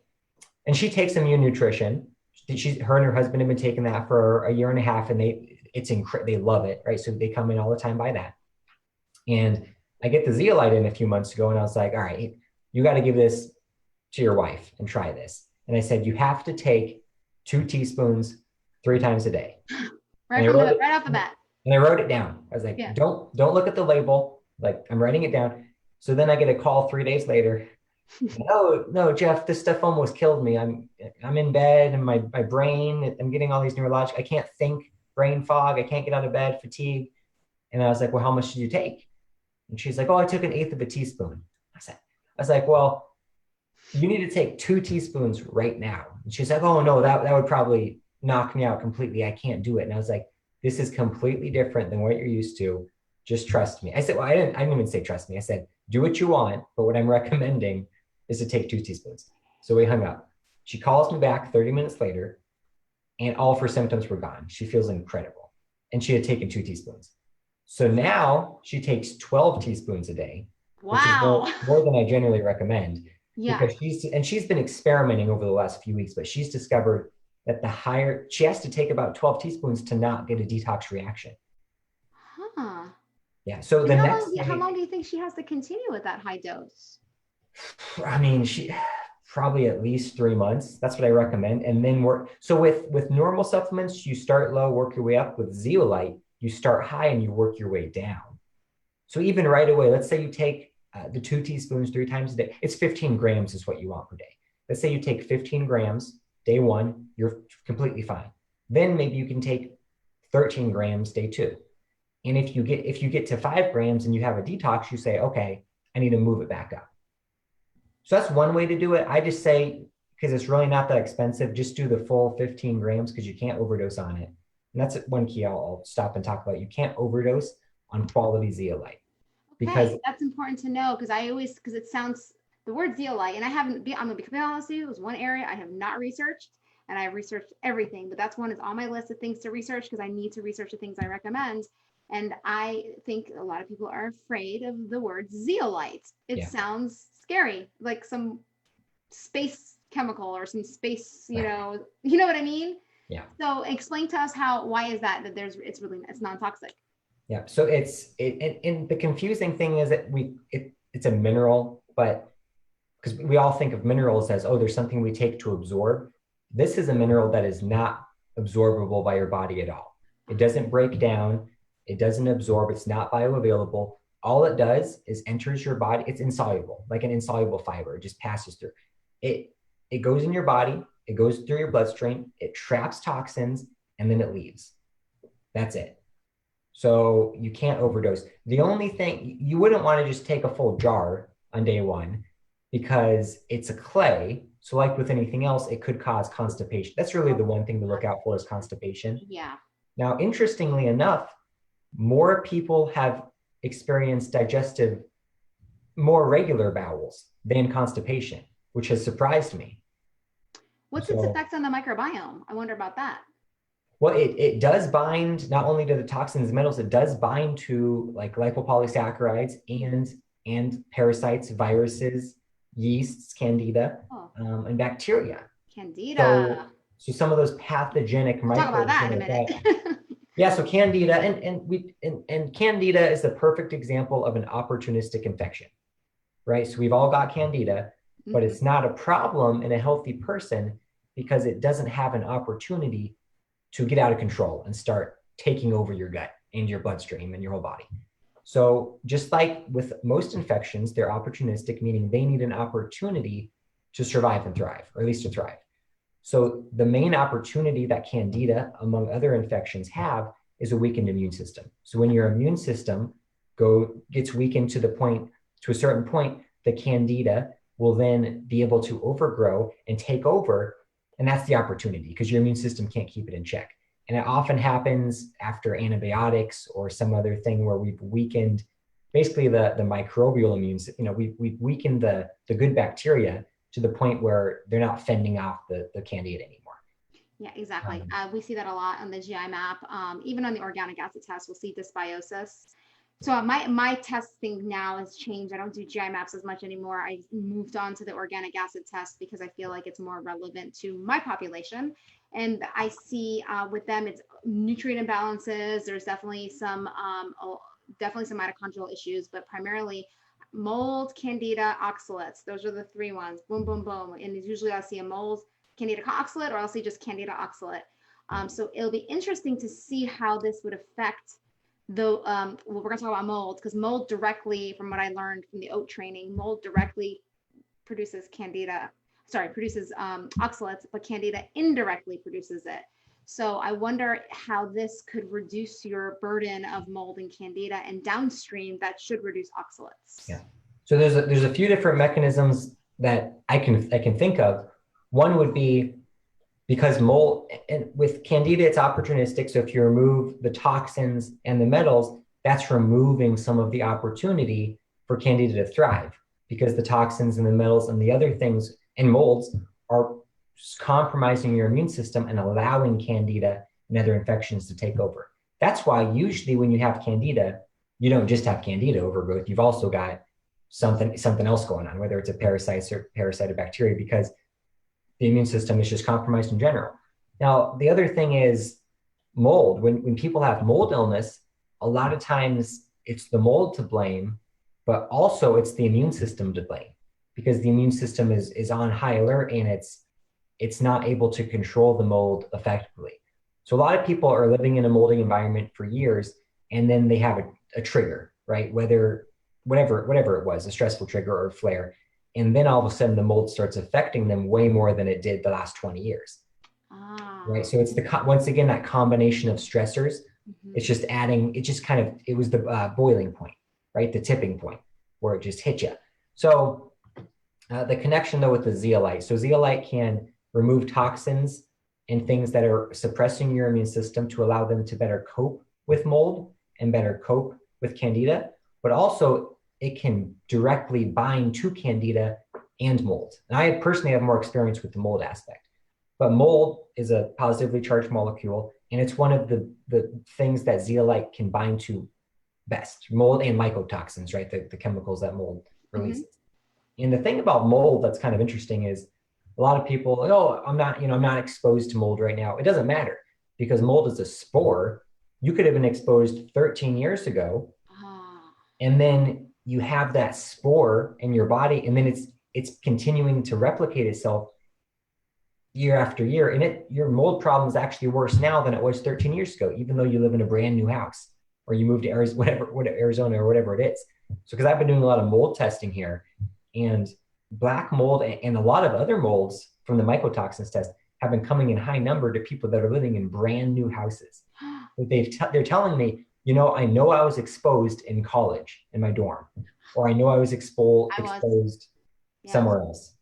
and she takes immune nutrition. Her and her husband have been taking that for a year and a half and they love it, right? So they come in all the time by that. And I get the zeolite in a few months ago and I was like, all right, you got to give this to your wife and try this. And I said, you have to take 2 teaspoons 3 times a day. Right off the bat. And I wrote it down. I was like, don't look at the label. Like I'm writing it down. So then I get a call 3 days later. No, Jeff, this stuff almost killed me. I'm in bed and my brain, I'm getting all these neurological, I can't think, brain fog. I can't get out of bed, fatigue. And I was like, well, how much did you take? And she's like, oh, I took an eighth of a teaspoon. I was like, well, you need to take 2 teaspoons right now. And she's like, oh no, that would probably knock me out completely. I can't do it. And I was like, this is completely different than what you're used to. Just trust me. I said, well, I didn't even say trust me. I said, do what you want, but what I'm recommending is to take 2 teaspoons. So we hung up. She calls me back 30 minutes later, and all of her symptoms were gone. She feels incredible. And she had taken 2 teaspoons. So now she takes 12 teaspoons a day, which is Wow. more than I generally recommend, Yeah. because she's been experimenting over the last few weeks, but she's discovered that she has to take about 12 teaspoons to not get a detox reaction. Huh. Yeah. So And the next how day, long do you think she has to continue with that high dose? I mean, she probably at least 3 months. That's what I recommend. And then work. So with normal supplements, you start low, work your way up. With zeolite, you start high and you work your way down. So even right away, let's say you take the 2 teaspoons 3 times a day. It's 15 grams is what you want per day. Let's say you take 15 grams day one, you're completely fine. Then maybe you can take 13 grams day two. And if you get to 5 grams and you have a detox, you say, okay, I need to move it back up. So that's one way to do it. I just say, because it's really not that expensive, just do the full 15 grams because you can't overdose on it. And that's one key I'll stop and talk about. You can't overdose on quality zeolite because Okay, that's important to know because because it sounds, the word zeolite, and I'm gonna be completely honest with you, it was one area I have not researched, and I've researched everything, but that's one is on my list of things to research because I need to research the things I recommend. And I think a lot of people are afraid of the word zeolite. It yeah, sounds scary, like some space chemical or some space, you know what I mean? yeah. So explain to us why is that it's non-toxic. Yeah. So and the confusing thing is that it's a mineral, but because we all think of minerals as, oh, there's something we take to absorb. This is a mineral that is not absorbable by your body at all. It doesn't break down. It doesn't absorb. It's not bioavailable. All it does is enters your body. It's insoluble, like an insoluble fiber. It just passes through. It it goes in your body. It goes through your bloodstream. It traps toxins, and then it leaves. That's it. So you can't overdose. The only thing you wouldn't want to just take a full jar on day one because it's a clay. So, like with anything else, it could cause constipation. That's really the one thing to look out for is constipation. Yeah. Now, interestingly enough, more people have experienced more regular bowels than constipation, which has surprised me. What's its So, effects on the microbiome? I wonder about that. well, it does bind not only to the toxins and metals, it does bind to like lipopolysaccharides and parasites, viruses, yeasts, candida, Oh, and bacteria. So candida. so some of those pathogenic We'll talk about microbes that in in a our gut. minute. Yeah, so candida and candida is the perfect example of an opportunistic infection, right? So we've all got candida, but Mhm. it's not a problem in a healthy person because it doesn't have an opportunity to get out of control and start taking over your gut and your bloodstream and your whole body. So, just like with most infections, they're opportunistic, meaning they need an opportunity to survive and thrive, or at least to thrive. So, the main opportunity that candida, among other infections, have is a weakened immune system. So, when your immune system gets weakened to a certain point, the candida will then be able to overgrow and take over. And that's the opportunity because your immune system can't keep it in check. And it often happens after antibiotics or some other thing where we've weakened basically the microbial immune system. We've weakened the good bacteria to the point where they're not fending off the candida anymore. Yeah, exactly. Um, We see that a lot on the GI map. Even on the organic acid test, we'll see dysbiosis. So my testing now has changed. I don't do GI maps as much anymore. I moved on to the organic acid test because I feel like it's more relevant to my population. And I see with them, it's nutrient imbalances. There's definitely some mitochondrial issues, but primarily mold, candida, oxalates. Those are the three ones. Boom, boom, boom. And usually I'll see a mold, candida oxalate, or I'll see just candida oxalate. So it'll be interesting to see how this would affect though. Well, we're going to talk about mold because mold directly, from what I learned from the oat training, mold directly produces produces oxalates, but candida indirectly produces it. So I wonder how this could reduce your burden of mold and candida, and downstream that should reduce oxalates. Yeah. So there's a few different mechanisms that I can think of. One would be because mold, and with candida, it's opportunistic. So if you remove the toxins and the metals, that's removing some of the opportunity for candida to thrive, because the toxins and the metals and the other things and molds are compromising your immune system and allowing candida and other infections to take over. That's why usually when you have candida, you don't just have candida overgrowth. You've also got something else going on, whether it's a parasite or bacteria, because the immune system is just compromised in general. Now, the other thing is mold. When people have mold illness, a lot of times it's the mold to blame, but also it's the immune system to blame, because the immune system is on high alert and it's not able to control the mold effectively. So a lot of people are living in a moldy environment for years, and then they have a trigger, right? Whatever it was, a stressful trigger or a flare. And then all of a sudden the mold starts affecting them way more than it did the last 20 years. Right. So it's once again, that combination of stressors. It's just adding, it was the boiling point, right? The tipping point where it just hit you. So the connection though with the zeolite. So zeolite can remove toxins and things that are suppressing your immune system to allow them to better cope with mold and better cope with candida, but also it can directly bind to candida and mold. And I personally have more experience with the mold aspect. But mold is a positively charged molecule, and it's one of the things that zeolite can bind to best. Mold and mycotoxins, right? The chemicals that mold releases. And the thing about mold that's kind of interesting is a lot of people, oh, I'm not exposed to mold right now. It doesn't matter, because mold is a spore. You could have been exposed 13 years ago, and then you have that spore in your body, and then it's continuing to replicate itself year after year. And your mold problem is actually worse now than it was 13 years ago, even though you live in a brand new house or you moved to Arizona or whatever it is. So, because I've been doing a lot of mold testing here, and black mold and a lot of other molds from the mycotoxins test have been coming in high number to people that are living in brand new houses. They're telling me, I know I was exposed in college in my dorm, or I know I was exposed somewhere else.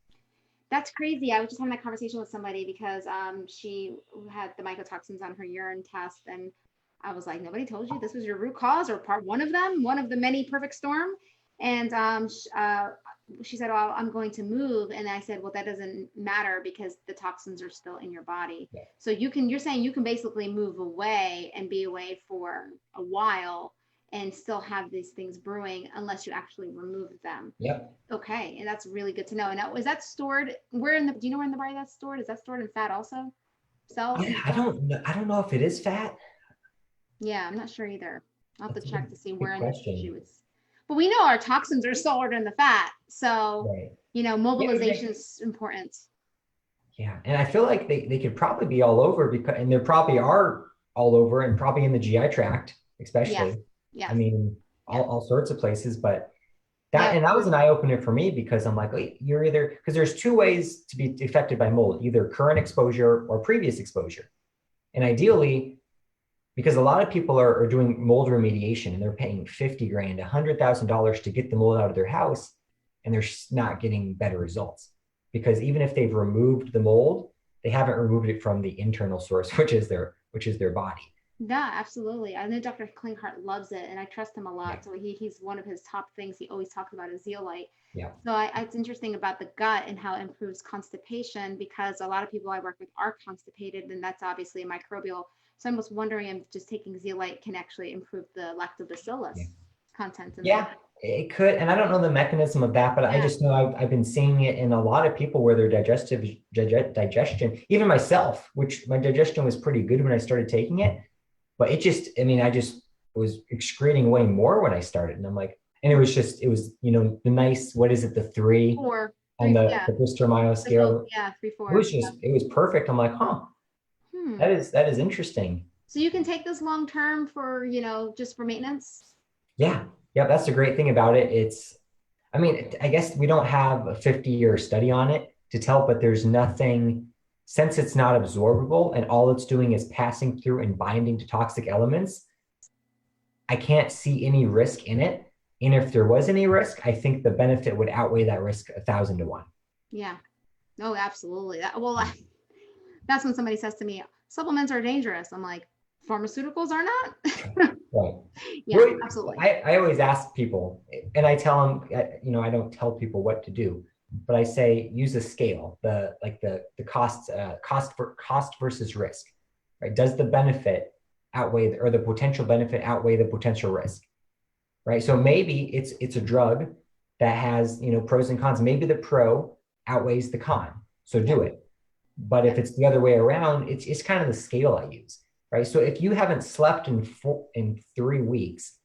That's crazy. I was just having that conversation with somebody because she had the mycotoxins on her urine test, and I was like, nobody told you this was your root cause or part one of them, one of the many perfect storm. And she said, oh, I'm going to move. And I said, well, that doesn't matter because the toxins are still in your body. Yeah. So you're saying you can basically move away and be away for a while and still have these things brewing unless you actually remove them. Yep. Okay. And that's really good to know. And is that stored do you know where in the body that's stored? Is that stored in fat also? Yeah, I don't know if it is fat. Yeah, I'm not sure either. I'll have to check to see where in the tissue it's. But we know our toxins are stored in the fat. So, right. Mobilization is important. Yeah. And I feel like they could probably be all over, and there probably are all over, and probably in the GI tract, especially. Yes. Yes. I mean, all sorts of places, but and that was an eye opener for me, because I'm like, wait, because there's two ways to be affected by mold, either current exposure or previous exposure. And ideally, because a lot of people are doing mold remediation and they're paying $50,000, $100,000 to get the mold out of their house, and they're not getting better results, because even if they've removed the mold, they haven't removed it from the internal source, which is their body. Yeah, absolutely. I know Dr. Klinghardt loves it, and I trust him a lot. Yeah. So he's one of his top things he always talks about is zeolite. Yeah. So it's interesting about the gut and how it improves constipation, because a lot of people I work with are constipated, and that's obviously a microbial. So I'm just wondering if just taking zeolite can actually improve the lactobacillus content. It could. And I don't know the mechanism of that, but I just know I've been seeing it in a lot of people where their digestion, even myself, which my digestion was pretty good when I started taking it, but I just was excreting way more when I started. And I'm like, and it was the nice, what is it? The 4 on the Bristol-Myers scale. 3, 4. It was perfect. I'm like, that is interesting. So you can take this long-term for, just for maintenance? Yeah. That's the great thing about it. I guess we don't have a 50-year study on it to tell, but there's nothing since it's not absorbable and all it's doing is passing through and binding to toxic elements, I can't see any risk in it. And if there was any risk, I think the benefit would outweigh that risk 1,000 to 1. Yeah. No, absolutely. That's when somebody says to me, supplements are dangerous. I'm like, pharmaceuticals are not. Right. Yeah, Well, absolutely. I always ask people, and I tell them, I don't tell people what to do, but I say use a scale, the cost versus risk, right? Does the benefit outweigh, or the potential benefit outweigh the potential risk, right? So maybe it's a drug that has, pros and cons. Maybe the pro outweighs the con, so do it. But if it's the other way around, it's kind of the scale I use, right? So if you haven't slept in 3 weeks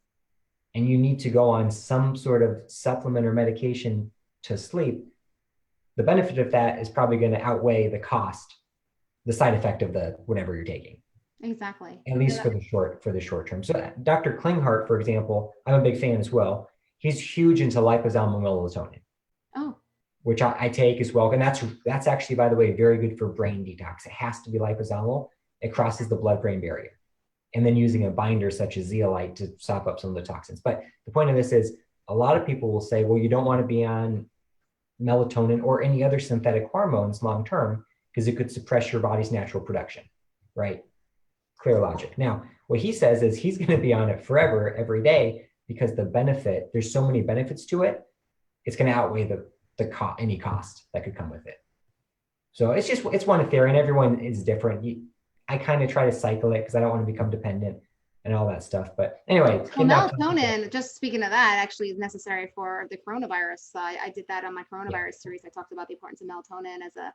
and you need to go on some sort of supplement or medication to sleep, the benefit of that is probably going to outweigh the cost, the side effect of the whatever you're taking. Exactly. At least for the short term. So Dr. Klinghardt, for example, I'm a big fan as well. He's huge into liposomal melatonin. Oh, which I take as well. And that's actually, by the way, very good for brain detox. It has to be liposomal. It crosses the blood-brain barrier. And then using a binder such as zeolite to sop up some of the toxins. But the point of this is a lot of people will say, well, you don't want to be on melatonin or any other synthetic hormones long-term because it could suppress your body's natural production, right? Clear logic. Now, what he says is he's going to be on it forever, every day, because there's so many benefits to it. It's going to outweigh any cost that could come with it. So it's one theory, and everyone is different. I kind of try to cycle it because I don't want to become dependent and all that stuff. But anyway, well, melatonin, just speaking of that, actually is necessary for the coronavirus. I did that on my coronavirus series. I talked about the importance of melatonin as a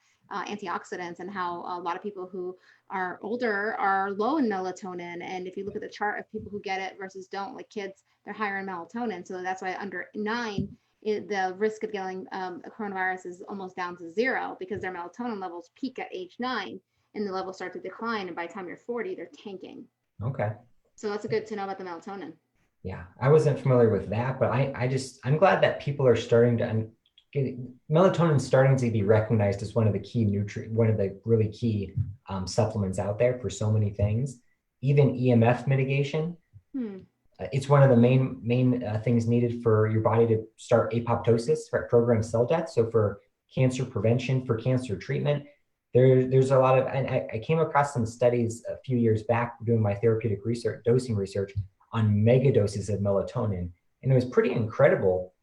antioxidant and how a lot of people who are older are low in melatonin. And if you look at the chart of people who get it versus don't, like kids, they're higher in melatonin. So that's why under 9, the risk of getting a coronavirus is almost down to 0 because their melatonin levels peak at age 9 and the levels start to decline. And by the time you're 40, they're tanking. Okay. So that's good to know about the melatonin. Yeah, I wasn't familiar with that, but I'm glad that people are starting to melatonin starting to be recognized as one of the really key supplements out there for so many things, even EMF mitigation. It's one of the main things needed for your body to start apoptosis, right? Programmed cell death. So for cancer prevention, for cancer treatment, there's a lot of, and I came across some studies a few years back doing my therapeutic research, dosing research on mega doses of melatonin. And it was pretty incredible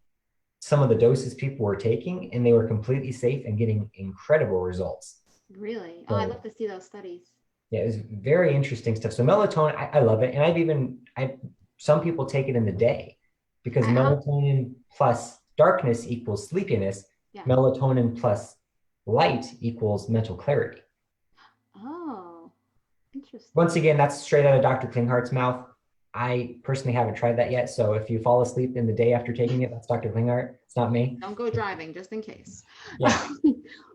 some of the doses people were taking, and they were completely safe and getting incredible results. Really? Oh, I'd love to see those studies. Yeah, it was very interesting stuff. So melatonin, I love it. And some people take it in the day because melatonin plus darkness equals sleepiness. Yeah. Melatonin plus light equals mental clarity. Oh, interesting. Once again, that's straight out of Dr. Klinghardt's mouth. I personally haven't tried that yet. So if you fall asleep in the day after taking it, that's Dr. Klinghardt. It's not me. Don't go driving, just in case. Yeah.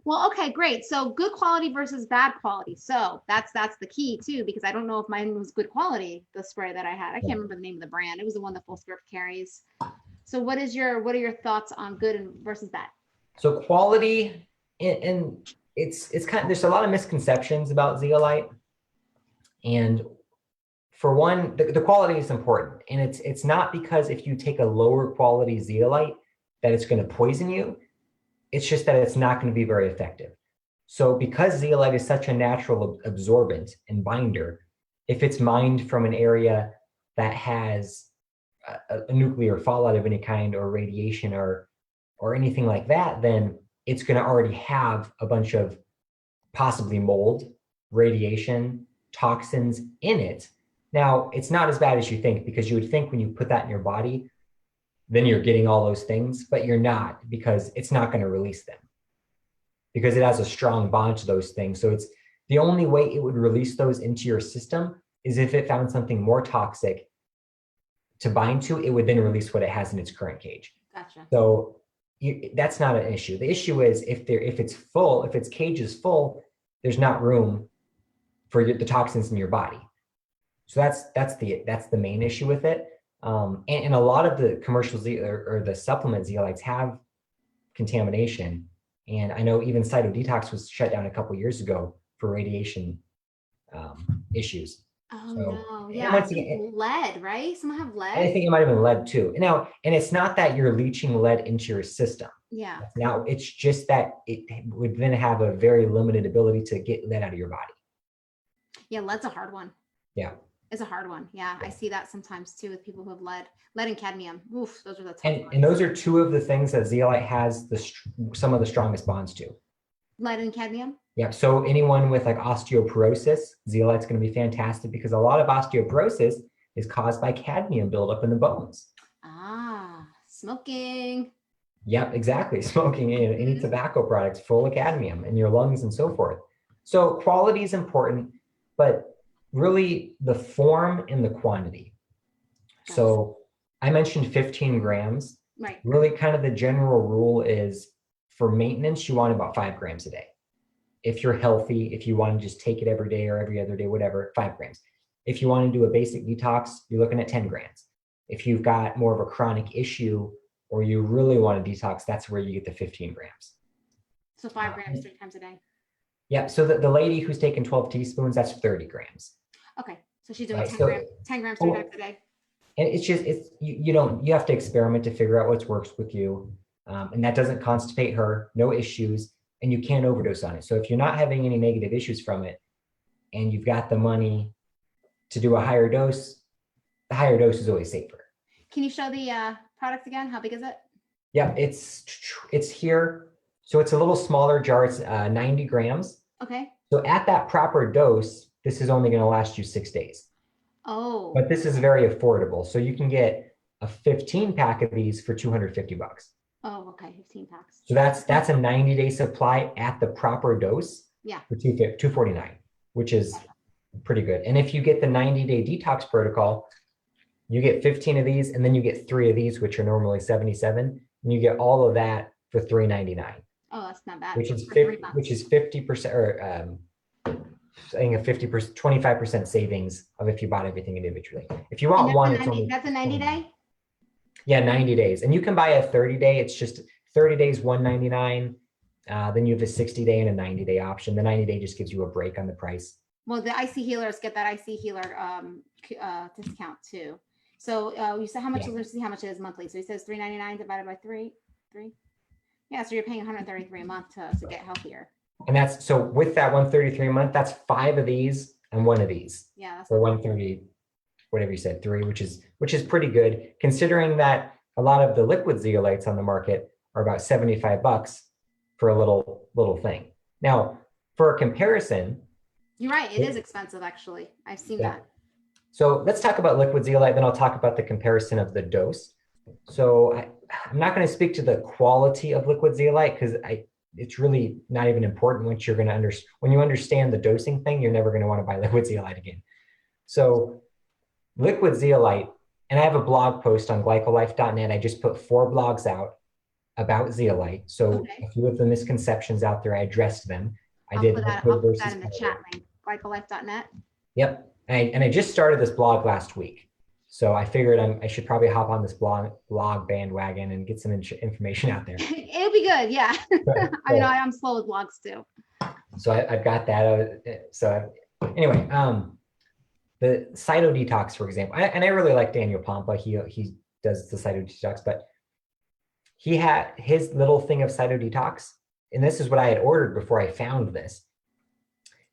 Well, okay, great. So good quality versus bad quality. So that's the key too, because I don't know if mine was good quality, the spray that I had. I can't remember the name of the brand. It was the one that Full Script carries. So what are your thoughts on good and versus bad? So quality, and it's kind of, there's a lot of misconceptions about zeolite. And for one, the quality is important. And it's not because if you take a lower quality zeolite that it's going to poison you. It's just that it's not going to be very effective. So because zeolite is such a natural absorbent and binder, if it's mined from an area that has a nuclear fallout of any kind or radiation or anything like that, then it's going to already have a bunch of possibly mold, radiation, toxins in it. Now, it's not as bad as you think, because you would think when you put that in your body, then you're getting all those things, but you're not, because it's not going to release them because it has a strong bond to those things. So it's the only way it would release those into your system is if it found something more toxic to bind to, it would then release what it has in its current cage. Gotcha. So that's not an issue. The issue is if its cage is full, there's not room for the toxins in your body. So that's the main issue with it. And a lot of the commercial or the supplement zeolites have contamination. And I know even Cyto Detox was shut down a couple of years ago for radiation issues. Oh So, no. and Yeah, I once think again, lead, right? Someone have and I lead? think it might have been lead too. Now, and it's not that you're leaching lead into your system. Yeah. Now, it's just that it would then have a very limited ability to get lead out of your body. Yeah, lead's a hard one. Yeah. It's a hard one. Yeah, I see that sometimes too with people who have lead and cadmium. Oof, those are the tough And ones. those are two of the things that zeolite has some of the strongest bonds to. Lead and cadmium? Yeah. So anyone with like osteoporosis, zeolite's going to be fantastic because a lot of osteoporosis is caused by cadmium buildup in the bones. Ah, smoking. Yep, exactly. Smoking any tobacco products full of cadmium in your lungs and so forth. So quality is important, but really the form and the quantity. Gotcha. So I mentioned 15 grams. Right. Really kind of the general rule is for maintenance, you want about 5 grams a day. If you're healthy, if you want to just take it every day or every other day, whatever, 5 grams. If you want to do a basic detox, you're looking at 10 grams. If you've got more of a chronic issue or you really want to detox, that's where you get the 15 grams. So 5 grams 3 times a day. Yeah. So the lady who's taking 12 teaspoons, that's 30 grams. Okay. So she's doing Right. 10 grams 3 times a day. And it's just, you have to experiment to figure out what works with you. And that doesn't constipate her, no issues, and you can't overdose on it. So if you're not having any negative issues from it and you've got the money to do a higher dose, the higher dose is always safer. Can you show the product again? How big is it? Yeah, it's here. So it's a little smaller jar. It's 90 grams. Okay. So at that proper dose, this is only going to last you 6 days. Oh. But this is very affordable. So you can get a 15 pack of these for $250. Oh, okay. 15 packs. So that's a 90-day supply at the proper dose. Yeah. For $249, which is pretty good. And if you get the 90-day detox protocol, you get 15 of these, and then you get 3 of these, which are normally 77, and you get all of that for $399. Oh, that's not bad. Which is 50%, or I think a 50%, 25% savings of if you bought everything individually. If you want one, that's a 90 day? Yeah, 90 days. And you can buy a 30-day. It's just 30 days, $199. Then you have a 60-day and a 90-day option. The 90-day just gives you a break on the price. Well, the IC healers get that IC healer discount too. So you said how much? Let's see how much it is monthly. So he says $399 divided by three. Yeah, so you're paying $133 a month to get healthier. And that's, so with that $133 a month, that's 5 of these and 1 of these. Yeah, that's for $130, whatever you said, 3, which is pretty good, considering that a lot of the liquid zeolites on the market are about $75 for a little thing. Now, for a comparison, you're right, it is expensive actually. I've seen that. So let's talk about liquid zeolite, then I'll talk about the comparison of the dose. So I'm not going to speak to the quality of liquid zeolite because it's really not even important once you're going to when you understand the dosing thing, you're never going to want to buy liquid zeolite again. So liquid zeolite, and I have a blog post on glycolife.net. I just put 4 blogs out about zeolite. So a few of the misconceptions out there, I addressed them. I'll put that in the chat link, glycolife.net. Yep. And I just started this blog last week. So I figured I should probably hop on this blog bandwagon and get some information out there. It'll be good. Yeah. I know I'm slow with blogs too. So I've got that. So anyway, the cyto detox, for example, and I really like Daniel Pompa. He does the cyto detox, but he had his little thing of cyto detox. And this is what I had ordered before I found this.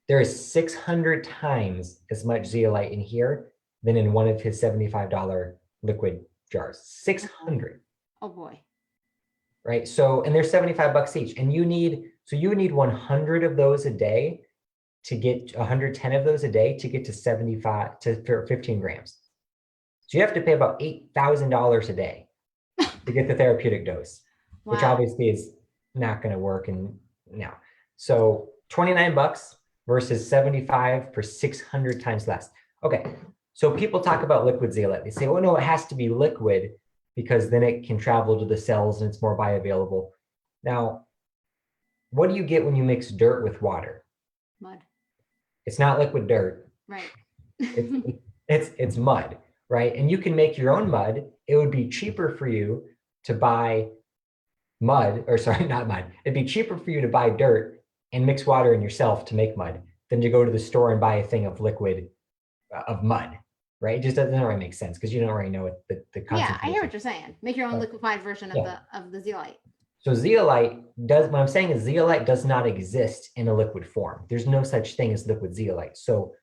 There is 600 times as much zeolite in here than in one of his $75 liquid jars. 600. Oh boy. Right. So, and they're $75 each. And you need 100 of those a day to get 110 of those a day to get to 15 grams. So you have to pay about $8,000 a day to get the therapeutic dose, which obviously is not going to work. And no. So $29 versus 75 for 600 times less. Okay. So people talk about liquid zeolite. They say, oh no, it has to be liquid because then it can travel to the cells and it's more bioavailable. Now, what do you get when you mix dirt with water? Mud. It's not liquid dirt. Right. It's mud, right? And you can make your own mud. It would be cheaper for you to buy mud, or sorry, not mud. It'd be cheaper for you to buy dirt and mix water in yourself to make mud than to go to the store and buy a thing of liquid of mud, right? It just doesn't really make sense because you don't already know what the Yeah, I hear concentration. what you're saying. Make your own liquefied version of Yeah. the zeolite. So zeolite does, what I'm saying is zeolite does not exist in a liquid form. There's no such thing as liquid zeolite. So,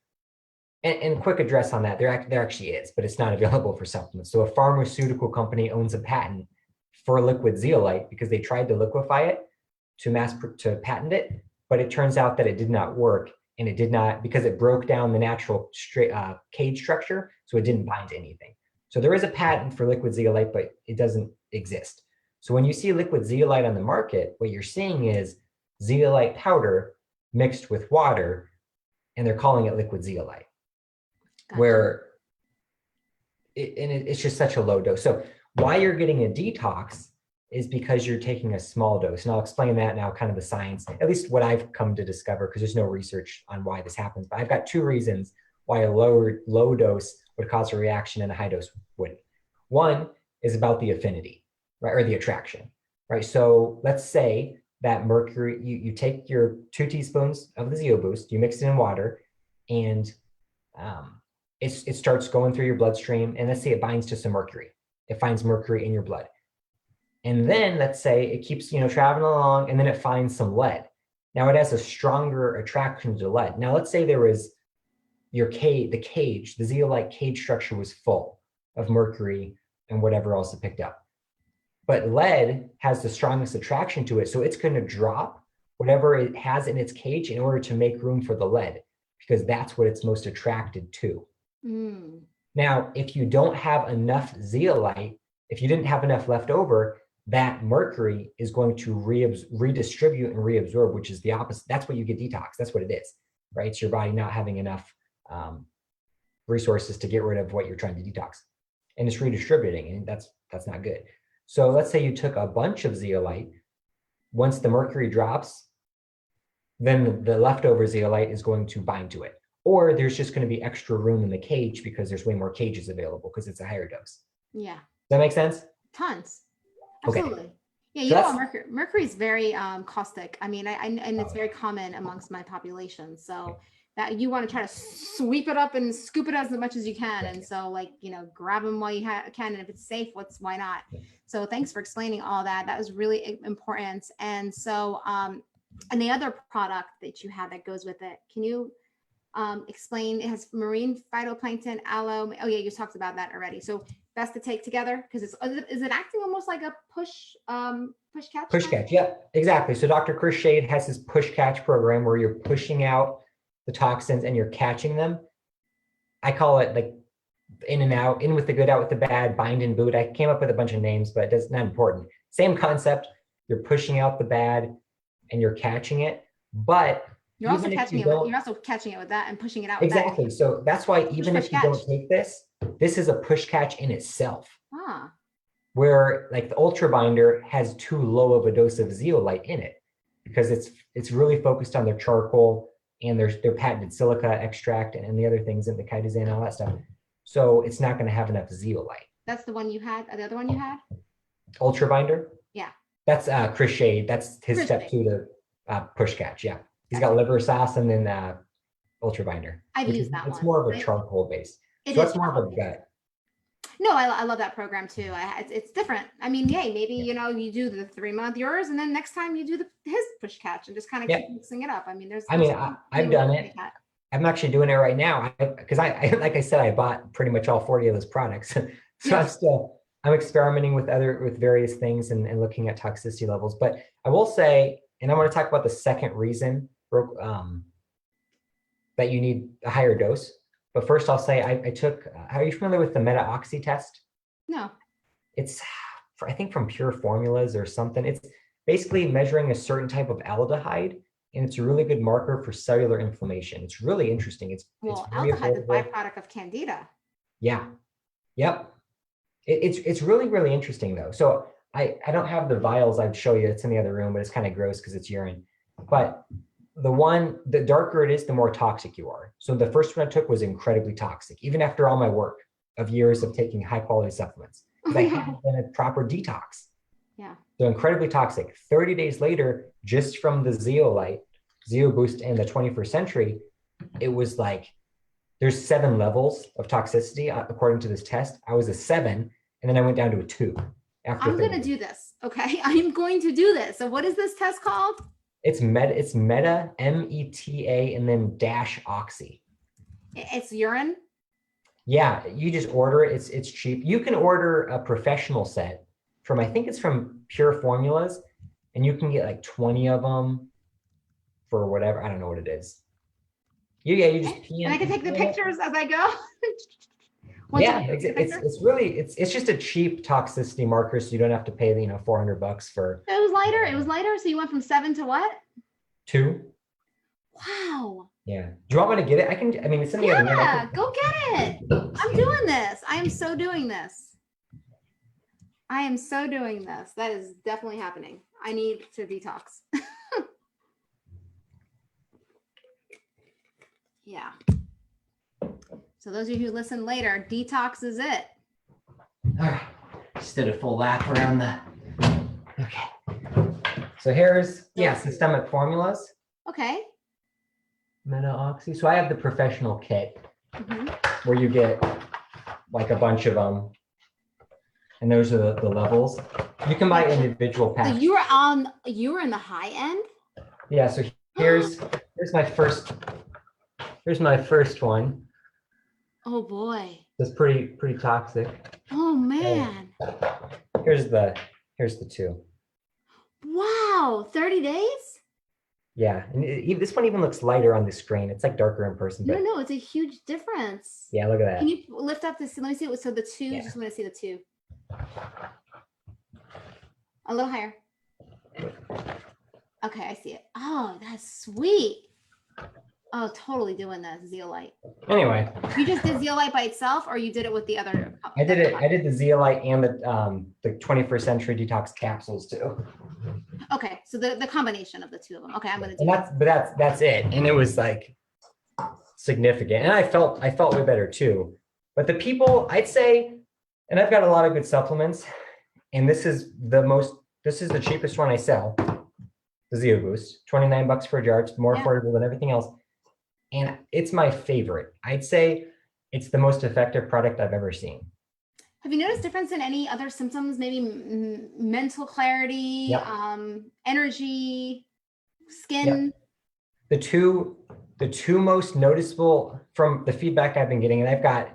and quick address on that, there actually is, but it's not available for supplements. So a pharmaceutical company owns a patent for liquid zeolite because they tried to liquefy it to patent it, but it turns out that it did not work, and it did not, because it broke down the natural cage structure, so it didn't bind to anything. So there is a patent for liquid zeolite, but it doesn't exist. So when you see liquid zeolite on the market, what you're seeing is zeolite powder mixed with water, and they're calling it liquid zeolite. Gotcha. Where it's just such a low dose. So why you're getting a detox is because you're taking a small dose. And I'll explain that now, kind of the science, at least what I've come to discover, because there's no research on why this happens. But I've got two reasons why a low dose would cause a reaction and a high dose wouldn't. One is about the affinity, right? Or the attraction, right? So let's say that mercury, you take your 2 teaspoons of the Zeo Boost, you mix it in water, and it starts going through your bloodstream, and let's say it binds to some mercury. It finds mercury in your blood. And then let's say it keeps, traveling along, and then it finds some lead. Now it has a stronger attraction to lead. Now let's say there was the zeolite cage structure was full of mercury and whatever else it picked up. But lead has the strongest attraction to it, so it's going to drop whatever it has in its cage in order to make room for the lead, because that's what it's most attracted to. Mm. Now, if you don't have enough zeolite, if you didn't have enough left over, that mercury is going to redistribute and reabsorb, which is the opposite. That's what you get detox. That's what it is, right? It's your body not having enough resources to get rid of what you're trying to detox, and it's redistributing, and that's not good. So let's say you took a bunch of zeolite. Once the mercury drops, then the leftover zeolite is going to bind to it, or there's just going to be extra room in the cage because there's way more cages available because it's a higher dose. Yeah. Does that make sense? Tons. Absolutely. Okay. Yeah, mercury is very caustic. I mean, and it's very common amongst my population. So that you want to try to sweep it up and scoop it as much as you can. And so grab them while you can. And if it's safe, why not? So thanks for explaining all that. That was really important. And so, and the other product that you have that goes with it, can you explain? It has marine phytoplankton, aloe. Oh yeah, you talked about that already. So best to take together because is it acting almost like a push catch? Push catch, yeah, exactly. So Dr. Chris Shade has his push catch program where you're pushing out the toxins and you're catching them. I call it like in and out, in with the good, out with the bad, bind and boot. I came up with a bunch of names, but it's not important. Same concept. You're pushing out the bad and you're catching it, but you're also catching it with that and pushing it out. Exactly. So that's why even if you don't take this is a push catch in itself. Where like the Ultra Binder has too low of a dose of zeolite in it because it's really focused on their charcoal and their patented silica extract and the other things in the chitosan and all that stuff. So it's not going to have enough zeolite. That's the one you had. The other one you had? Ultra Binder? Yeah. That's Chris Shade. That's his step 2 to push catch. Yeah. He's got liver sauce and then Ultra Binder. I've used that one. It's more of a charcoal base. So that's more of a gut. No, I love that program too. It's different. I mean, maybe, you do the 3-month yours and then next time you do his push catch and just kind of keep mixing it up. I mean, I've done it. I'm actually doing it right now because I like I said, I bought pretty much all 40 of those products. So I'm experimenting with various things and looking at toxicity levels. But I will say, and I want to talk about the second reason that you need a higher dose. But first I'll say I took, are you familiar with the meta-oxy test? No. It's, I think from Pure Formulas or something. It's basically measuring a certain type of aldehyde, and it's a really good marker for cellular inflammation. It's really interesting. Aldehyde is a byproduct of candida. Yeah. Yep. It's really, really interesting though. So I don't have the vials I'd show you. It's in the other room, but it's kind of gross because it's urine. But the darker it is, the more toxic you are. So the first one I took was incredibly toxic, even after all my work of years of taking high quality supplements. Because I hadn't done a proper detox. Yeah. So incredibly toxic. 30 days later, just from the zeolite, Zeo Boost and the 21st Century, it was like, there's 7 levels of toxicity according to this test. I was a 7, and then I went down to a 2 after I'm going to do this. Okay. I'm going to do this. So what is this test called? It's meta, META, and then dash oxy. It's urine. Yeah, you just order it. It's cheap. You can order a professional set from, I think it's from Pure Formulas, and you can get like 20 of them for whatever. I don't know what it is. You just pee in. And I can take the pictures as I go. Yeah, it's just a cheap toxicity marker, so you don't have to pay $400 for. It was lighter. It was lighter. So you went from 7 to what? 2. Wow. Yeah. Do you want me to get it? I mean, it's something. Yeah, go get it. I'm doing this. I am so doing this. I am so doing this. That is definitely happening. I need to detox. Yeah. So those of you who listen later, detox is it. All right. Just did a full lap around the. Okay. So here's systemic formulas. Okay. Meta oxy. So I have the professional kit where you get like a bunch of them, and those are the levels. You can buy individual packs. So you were in the high end. Yeah. So here's my first. Here's my first one. Oh boy. It's pretty toxic. Oh man. Here's the 2. Wow, 30 days? Yeah, and this one even looks lighter on the screen. It's like darker in person. But No, it's a huge difference. Yeah, look at that. Can you lift up this? Let me see it. So the 2, Yeah. just want to see the 2. A little higher. Okay, I see it. Oh, that's sweet. Oh, totally doing that zeolite. Anyway. You just did zeolite by itself, or you did it with the other? I did it. I did the zeolite and the 21st century detox capsules too. Okay, so the combination of the 2 of them. Okay, I'm gonna do. And that's it. And it was like significant, and I felt way better too. But the people, I'd say, and I've got a lot of good supplements, and this is the cheapest one I sell. The Zeo Boost, $29 for a jar. It's more affordable than everything else. And it's my favorite. I'd say it's the most effective product I've ever seen. Have you noticed difference in any other symptoms? Maybe mental clarity, energy, skin? Yep. The two most noticeable from the feedback I've been getting, and I've got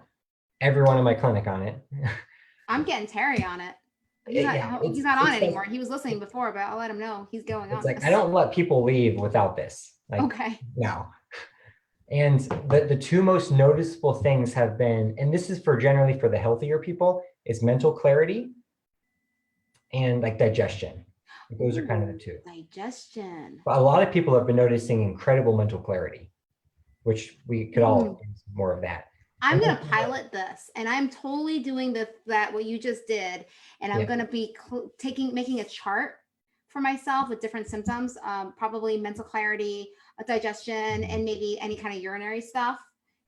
everyone in my clinic on it. I'm getting Terry on it. He's not on anymore. He was listening before, but I'll let him know he's going on. It's like, I don't let people leave without this. Like, okay. No. And the 2 most noticeable things have been, and this is generally for the healthier people, is mental clarity and like digestion. Those are kind of the 2. Digestion. But a lot of people have been noticing incredible mental clarity, which we could all use more of that. I'm going to pilot this, and I'm totally doing what you just did. And I'm going to be making a chart for myself with different symptoms, probably mental clarity, digestion, and maybe any kind of urinary stuff,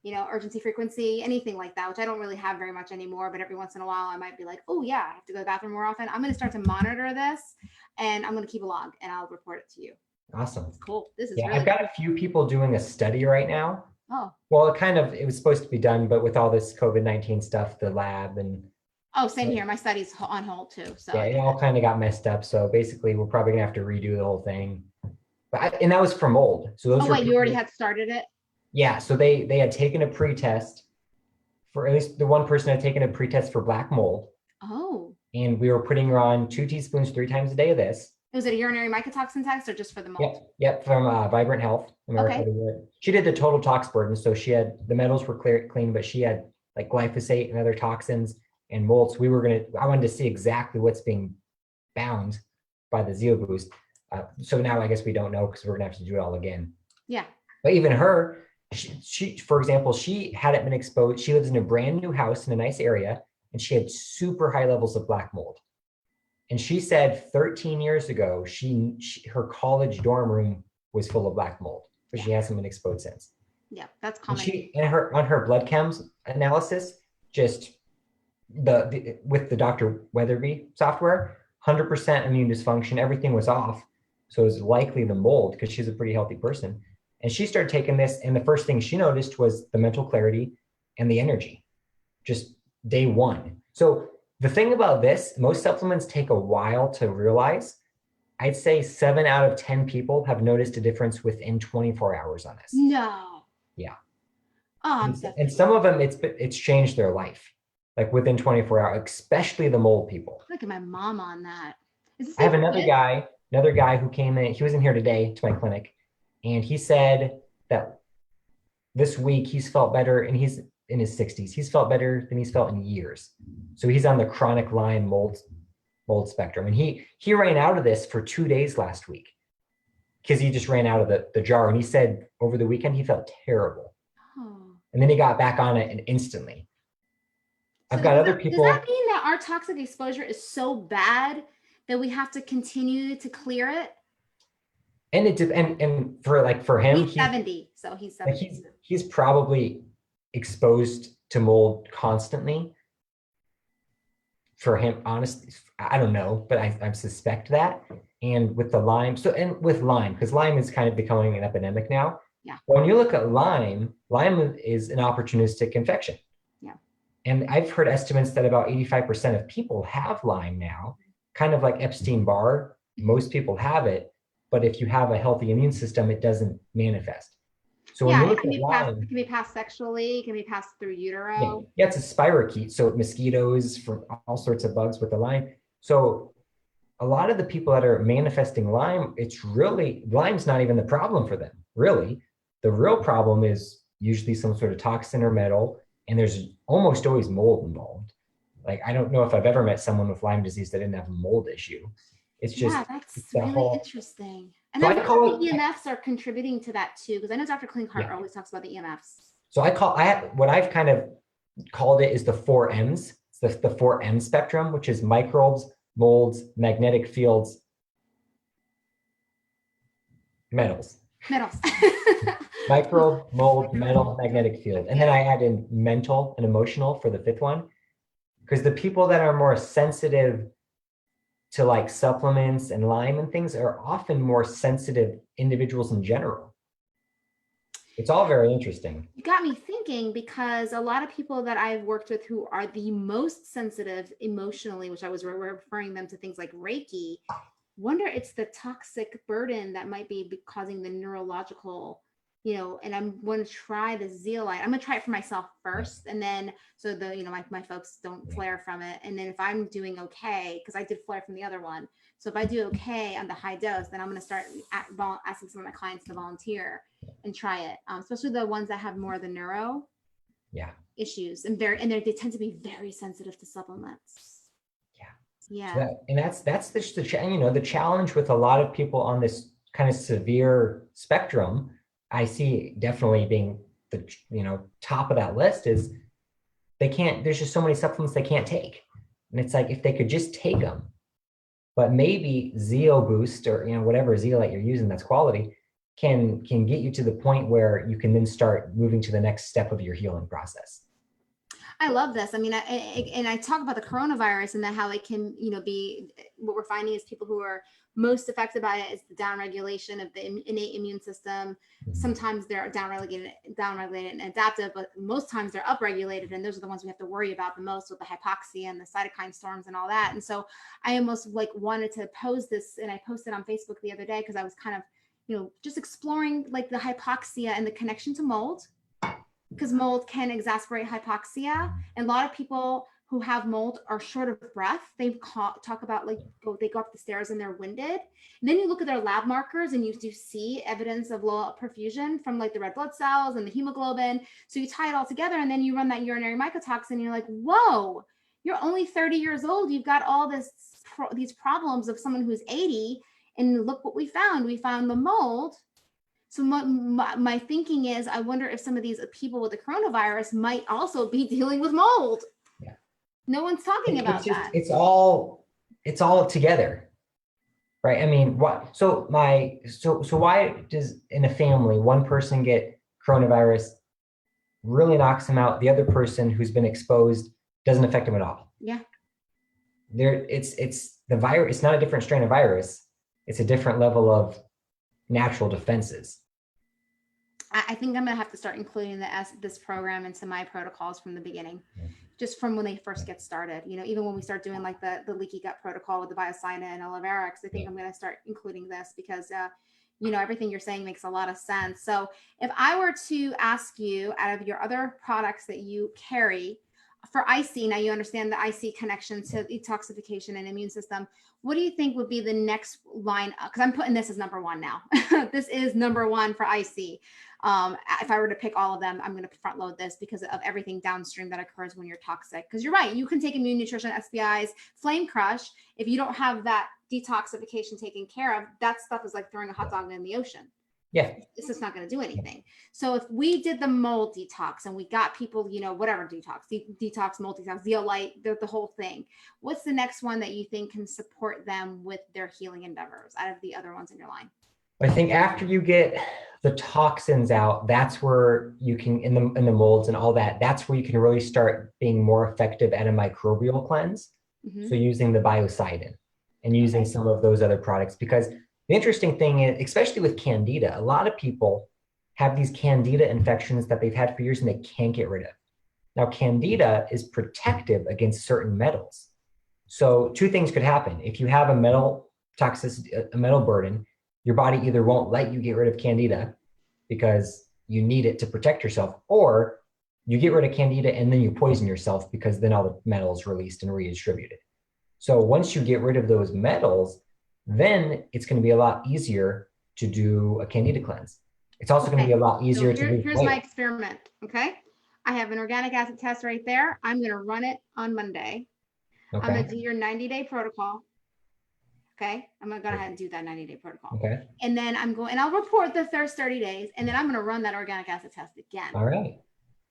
urgency, frequency, anything like that, which I don't really have very much anymore. But every once in a while, I might be like, oh yeah, I have to go to the bathroom more often. I'm going to start to monitor this, and I'm going to keep a log, and I'll report it to you. Awesome. It's cool. This is really I've got a few people doing a study right now. Oh. Well, it was supposed to be done, but with all this COVID-19 stuff, the lab and. Oh, same here. My study's on hold too. So yeah, it all kind of got messed up. So basically, we're probably gonna have to redo the whole thing. And that was for mold. So those. Oh wait, you already had started it? Yeah. So they had taken a pre-test for, at least the one person had taken a pre-test for black mold. Oh. And we were putting her on 2 teaspoons 3 times a day of this. Was it a urinary mycotoxin test or just for the mold? Yep, from Vibrant Health. America. Okay. She did the total tox burden. So she had, the metals were clean, but she had like glyphosate and other toxins and mold. So I wanted to see exactly what's being bound by the Zeo Boost. So now I guess we don't know, because we're gonna have to do it all again. Yeah. But even her, she, for example, she hadn't been exposed. She lives in a brand new house in a nice area, and she had super high levels of black mold. And she said 13 years ago, her college dorm room was full of black mold, but she hasn't been exposed since. Yeah, that's common. And on her blood chems analysis, just with the Dr. Weatherby software, 100% immune dysfunction, everything was off. So it was likely the mold, because she's a pretty healthy person. And she started taking this, and the first thing she noticed was the mental clarity and the energy, just day one. So the thing about this, most supplements take a while to realize. I'd say 7 out of 10 people have noticed a difference within 24 hours on this. No. Yeah. Oh, And some of them, it's changed their life, like within 24 hours, especially the mold people. Look at my mom on that. Is this I have your another kid? guy who came in, he was in here today to my clinic, and he said that this week he's felt better, and he's in his 60s. He's felt better than he's felt in years. So he's on the chronic Lyme mold spectrum. And he ran out of this for 2 days last week because he just ran out of the jar. And he said over the weekend he felt terrible. Oh. And then he got back on it and instantly. So I've got other does that people. mean that our toxic exposure is so bad that we have to continue to clear it? And and for him, He's 70, so he's 70. He's probably exposed to mold constantly. For him, honestly, I don't know, but I suspect that. And with the Lyme, with Lyme, because Lyme is kind of becoming an epidemic now. Yeah. When you look at Lyme is an opportunistic infection. Yeah. And I've heard estimates that about 85% of people have Lyme now, kind of like Epstein-Barr. Most people have it, but if you have a healthy immune system, it doesn't manifest. So when you look at Lyme, it can be passed sexually, it can be passed through utero. yeah, it's a spirochete, so mosquitoes, from all sorts of bugs with the Lyme. So a lot of the people that are manifesting Lyme, Lyme's not even the problem for them, really. The real problem is usually some sort of toxin or metal, and there's almost always mold involved. Like, I don't know if I've ever met someone with Lyme disease that didn't have a mold issue. It's just, yeah, that's it's really interesting. And so I wonder if the EMFs are contributing to that too, because I know Dr. Klinghardt always talks about the EMFs. So what I've kind of called it is the 4Ms. It's the 4M spectrum, which is microbes, molds, magnetic fields, metals. Microbe, mold, metal, magnetic field. And then I add in mental and emotional for the 5th one. Because the people that are more sensitive to like supplements and Lyme and things are often more sensitive individuals in general. It's all very interesting. You got me thinking, because a lot of people that I've worked with who are the most sensitive emotionally, which I was referring them to things like Reiki, wonder it's the toxic burden that might be causing the neurological, and I'm going to try the zeolite. I'm going to try it for myself first. And then, so my folks don't flare from it. And then if I'm doing okay, because I did flare from the other one. So if I do okay on the high dose, then I'm going to start asking some of my clients to volunteer and try it. Especially the ones that have more of the neuro issues and they tend to be very sensitive to supplements. Yeah. So that's the challenge with a lot of people on this kind of severe spectrum. I see definitely being the top of that list is there's just so many supplements they can't take. And it's like, if they could just take them, but maybe Zeo Boost or whatever zeolite you're using that's quality can get you to the point where you can then start moving to the next step of your healing process. I love this. I mean, I talk about the coronavirus and that how it can, be what we're finding is people who are most affected by it is the downregulation of the innate immune system. Sometimes they're downregulated and adaptive, but most times they're upregulated. And those are the ones we have to worry about the most with the hypoxia and the cytokine storms and all that. And so I almost wanted to pose this, and I posted on Facebook the other day because I was kind of, just exploring like the hypoxia and the connection to mold. Because mold can exacerbate hypoxia. And a lot of people who have mold are short of breath. They talk about they go up the stairs and they're winded. And then you look at their lab markers and you do see evidence of low perfusion from like the red blood cells and the hemoglobin. So you tie it all together and then you run that urinary mycotoxin and you're like, whoa, you're only 30 years old. You've got all these problems of someone who's 80. And look what we found. We found the mold. So my thinking is, I wonder if some of these people with the coronavirus might also be dealing with mold. Yeah. No one's talking about that. It's all together, right? I mean, what? So why does in a family one person get coronavirus, really knocks them out, the other person who's been exposed doesn't affect them at all? Yeah. It's the virus. It's not a different strain of virus. It's a different level of natural defenses. I think I'm gonna have to start including this program into my protocols from the beginning, just from when they first get started. You know, even when we start doing like the leaky gut protocol with the biocina and oliverics, I think I'm gonna start including this because you know, everything you're saying makes a lot of sense. So if I were to ask you, out of your other products that you carry for IC, now you understand the IC connection to detoxification and immune system. What do you think would be the next line? Because I'm putting this as number one now. This is number one for IC. If I were to pick all of them, I'm going to front load this because of everything downstream that occurs when you're toxic. Because you're right, you can take immune nutrition, SBIs, flame crush. If you don't have that detoxification taken care of, that stuff is like throwing a hot dog in the ocean. Yeah. It's just not going to do anything. So if we did the mold detox and we got people, you know, whatever detox, mold detox, zeolite, the whole thing, what's the next one that you think can support them with their healing endeavors out of the other ones in your line? I think after you get the toxins out, that's where you can, in the molds and all that, that's where you can really start being more effective at a microbial cleanse. So using the biocidin and using some of those other products, because the interesting thing is, especially with candida, a lot of people have these candida infections that they've had for years and they can't get rid of. Now, candida is protective against certain metals. So two things could happen. If you have a metal toxicity, a metal burden, your body either won't let you get rid of candida because you need it to protect yourself, or you get rid of candida and then you poison yourself because then all the metal is released and redistributed. So once you get rid of those metals, then it's going to be a lot easier to do a candida cleanse. It's also going to be a lot easier to lose here's weight. My experiment. Okay. I have an organic acid test right there. I'm going to run it on Monday. Okay. I'm going to do your 90-day protocol. Okay. I'm going to go ahead and do that 90-day protocol. Okay. And then I'll report the first 30 days, and then I'm going to run that organic acid test again. All right.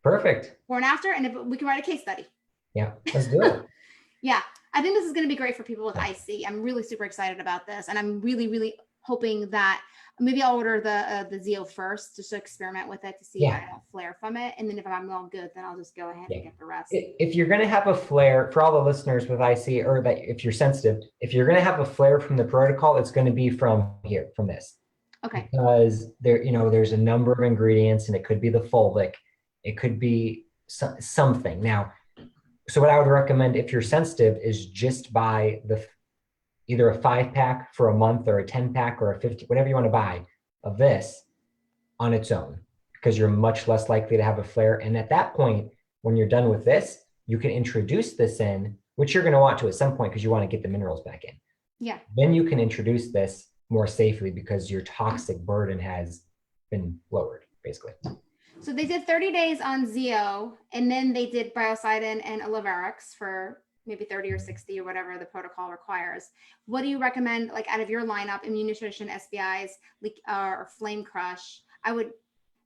Perfect. Before and after, and if we can write a case study. Yeah, let's do it. Yeah. I think this is going to be great for people with IC. I'm really super excited about this. And I'm really, really hoping that maybe I'll order the Zeo first just to experiment with it to see if I don't flare from it. And then if I'm all good, then I'll just go ahead and get the rest. If you're going to have a flare, for all the listeners with IC, or that if you're sensitive, if you're going to have a flare from the protocol, it's going to be from here, from this. Okay. Because there, you know, there's a number of ingredients, and it could be the fulvic, it could be something. Now, so what I would recommend if you're sensitive is just buy either a 5-pack for a month or a 10-pack or a 50, whatever you want to buy of this on its own, because you're much less likely to have a flare. And at that point, when you're done with this, you can introduce this in, which you're going to want to at some point because you want to get the minerals back in. Yeah. Then you can introduce this more safely because your toxic burden has been lowered, basically. So they did 30 days on Zeo, and then they did biocidin and oliverics for maybe 30 or 60 or whatever the protocol requires. What do you recommend, like out of your lineup, immune nutrition, SBIs, or flame crush?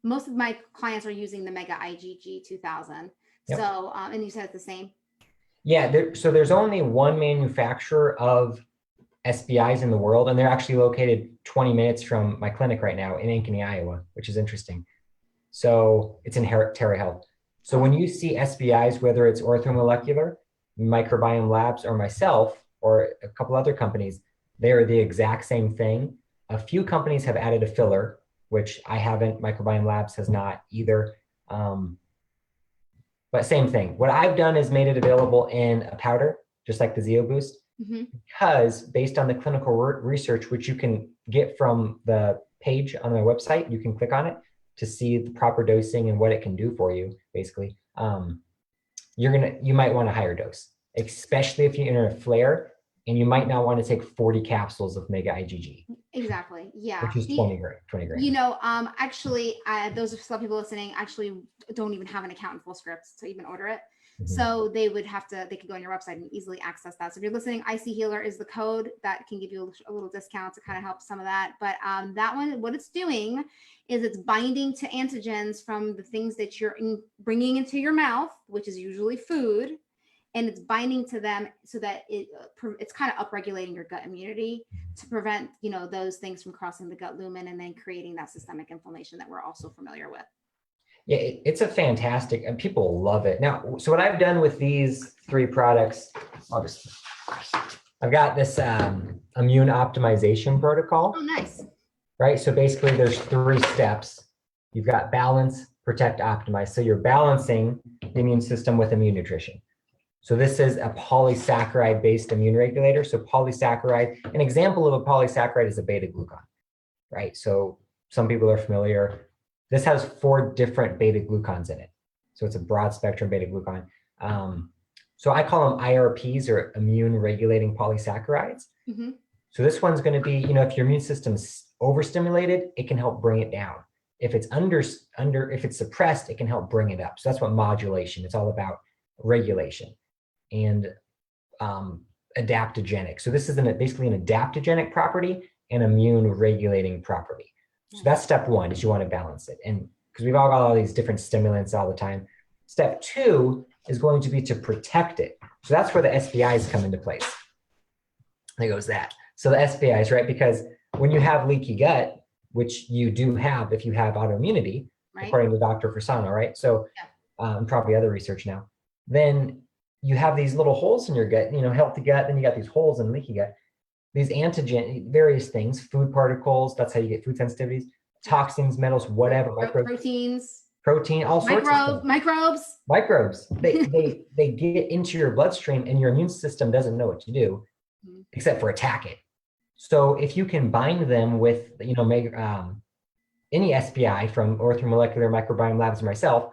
Most of my clients are using the Mega IgG 2000. Yep. So, and you said it's the same? Yeah, so there's only one manufacturer of SBIs in the world, and they're actually located 20 minutes from my clinic right now in Ankeny, Iowa, which is interesting. So it's in Terra Health. So when you see SBIs, whether it's orthomolecular, Microbiome Labs, or myself, or a couple other companies, they are the exact same thing. A few companies have added a filler, which I haven't. Microbiome Labs has not either. But same thing. What I've done is made it available in a powder, just like the Zeo Boost, because based on the clinical research, which you can get from the page on my website, you can click on it to see the proper dosing and what it can do for you, basically. You might want a higher dose, especially if you're in a flare, and you might not want to take 40 capsules of Mega IgG. Exactly. Yeah. Which is 20 grams. You know, actually, those of some people listening actually don't even have an account in FullScript to even order it. So they could go on your website and easily access that. So if you're listening, IC Healer is the code that can give you a little discount to kind of help some of that. But that one, what it's doing is it's binding to antigens from the things that you're bringing into your mouth, which is usually food. And it's binding to them so that it's kind of upregulating your gut immunity to prevent, you know, those things from crossing the gut lumen and then creating that systemic inflammation that we're also familiar with. Yeah, it's a fantastic, and people love it. Now, so what I've done with these 3 products, I've got this immune optimization protocol. Oh, nice. Right. So basically there's 3 steps. You've got balance, protect, optimize. So you're balancing the immune system with immune nutrition. So this is a polysaccharide-based immune regulator. So polysaccharide, an example of a polysaccharide is a beta glucan, right? So some people are familiar. This has 4 different beta glucans in it. So it's a broad spectrum beta glucan. So I call them IRPs, or immune regulating polysaccharides. Mm-hmm. So this one's going to be, if your immune system's overstimulated, it can help bring it down. If it's if it's suppressed, it can help bring it up. So that's what modulation. It's all about regulation and adaptogenic. So this is basically an adaptogenic property and immune regulating property. So that's step 1, is you want to balance it. And because we've all got all these different stimulants all the time. Step 2 is going to be to protect it. So that's where the SBIs come into place. There goes that. So the SBIs, right? Because when you have leaky gut, which you do have if you have autoimmunity, right, according to Dr. Fasano, right? So and probably other research now, then you have these little holes in your gut, healthy gut, then you got these holes in leaky gut, these antigen, various things, food particles, that's how you get food sensitivities, toxins, metals, whatever, protein, all sorts of microbes. They get into your bloodstream and your immune system doesn't know what to do except for attack it. So if you can bind them with, any SBI from Orthomolecular Microbiome Labs or myself,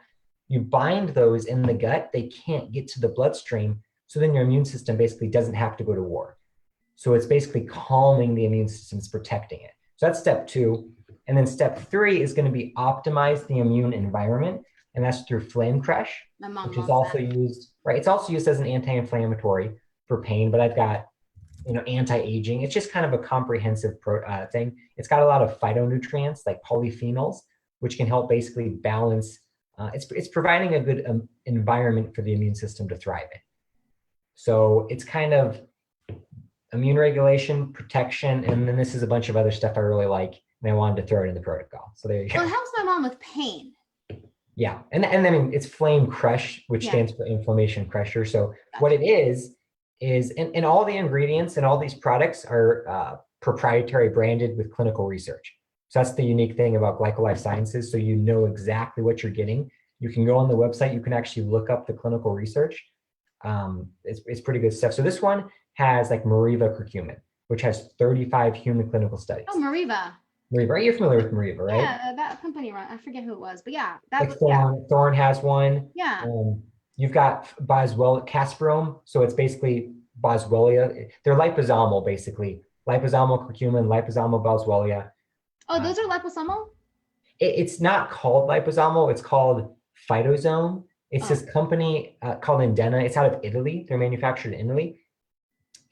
you bind those in the gut, they can't get to the bloodstream. So then your immune system basically doesn't have to go to war. So it's basically calming the immune system, it's protecting it. So that's step 2. And then step 3 is going to be optimize the immune environment. And that's through Flame Crush, which is also used, right? It's also used as an anti-inflammatory for pain, but I've got, anti-aging. It's just kind of a comprehensive thing. It's got a lot of phytonutrients like polyphenols, which can help basically balance. It's providing a good environment for the immune system to thrive in. So it's kind of immune regulation, protection, and then this is a bunch of other stuff I really like, and I wanted to throw it in the protocol. So there you go. Well, it helps my mom with pain. Yeah, and I mean, it's Flame Crush, which stands for inflammation crusher. So what it is and all the ingredients and all these products are proprietary, branded with clinical research. So that's the unique thing about GlycoLife Sciences. So you know exactly what you're getting. You can go on the website. You can actually look up the clinical research. It's pretty good stuff. So this one has like Mariva curcumin, which has 35 human clinical studies. Oh, Mariva. Mariva, you're familiar with Mariva, right? Yeah, that company, I forget who it was, but yeah. Thorne has one. Yeah. You've got Boswellia, Casperome. So it's basically Boswellia. They're liposomal, basically. Liposomal curcumin, liposomal Boswellia. Oh, those are liposomal? It's not called liposomal. It's called Phytozone. It's this company called Indena. It's out of Italy. They're manufactured in Italy.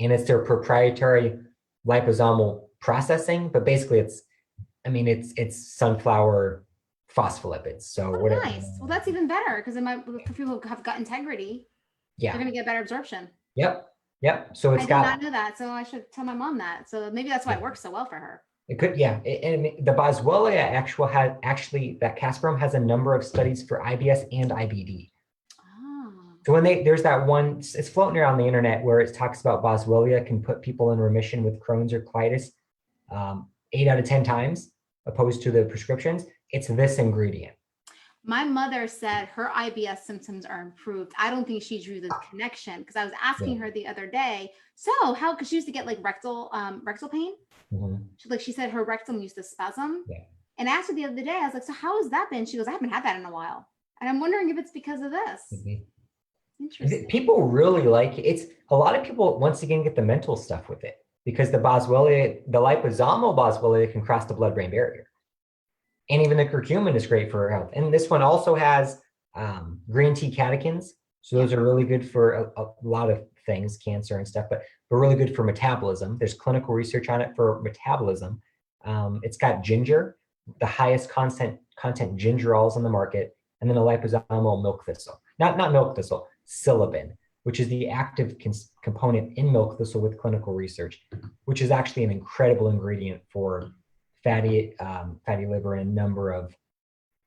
And it's their proprietary liposomal processing. But basically, it's sunflower phospholipids. So whatever. Nice. Well, that's even better because for people who have gut integrity, they're going to get better absorption. Yep. So I did not know that. So I should tell my mom that. So maybe that's why it works so well for her. It could, and the Boswellia that Casperome has a number of studies for IBS and IBD. Oh. So when there's that one, it's floating around the internet where it talks about Boswellia can put people in remission with Crohn's or colitis 8 out of 10 times, opposed to the prescriptions. It's this ingredient. My mother said her IBS symptoms are improved. I don't think she drew the connection because I was asking her the other day. So how? Because she used to get like rectal pain. Mm-hmm. She said her rectum used to spasm. Yeah. And I asked her the other day, I was like, so how has that been? She goes, I haven't had that in a while. And I'm wondering if it's because of this. Mm-hmm. Interesting. People really like it. It's a lot of people once again get the mental stuff with it because the Boswellia, the liposomal Boswellia can cross the blood-brain barrier. And even the curcumin is great for health. And this one also has green tea catechins. So those are really good for a lot of things, cancer and stuff, but really good for metabolism. There's clinical research on it for metabolism. It's got ginger, the highest content gingerols on the market, and then a liposomal milk thistle. Not milk thistle, psilocybin, which is the active component in milk thistle with clinical research, which is actually an incredible ingredient for fatty liver and a number of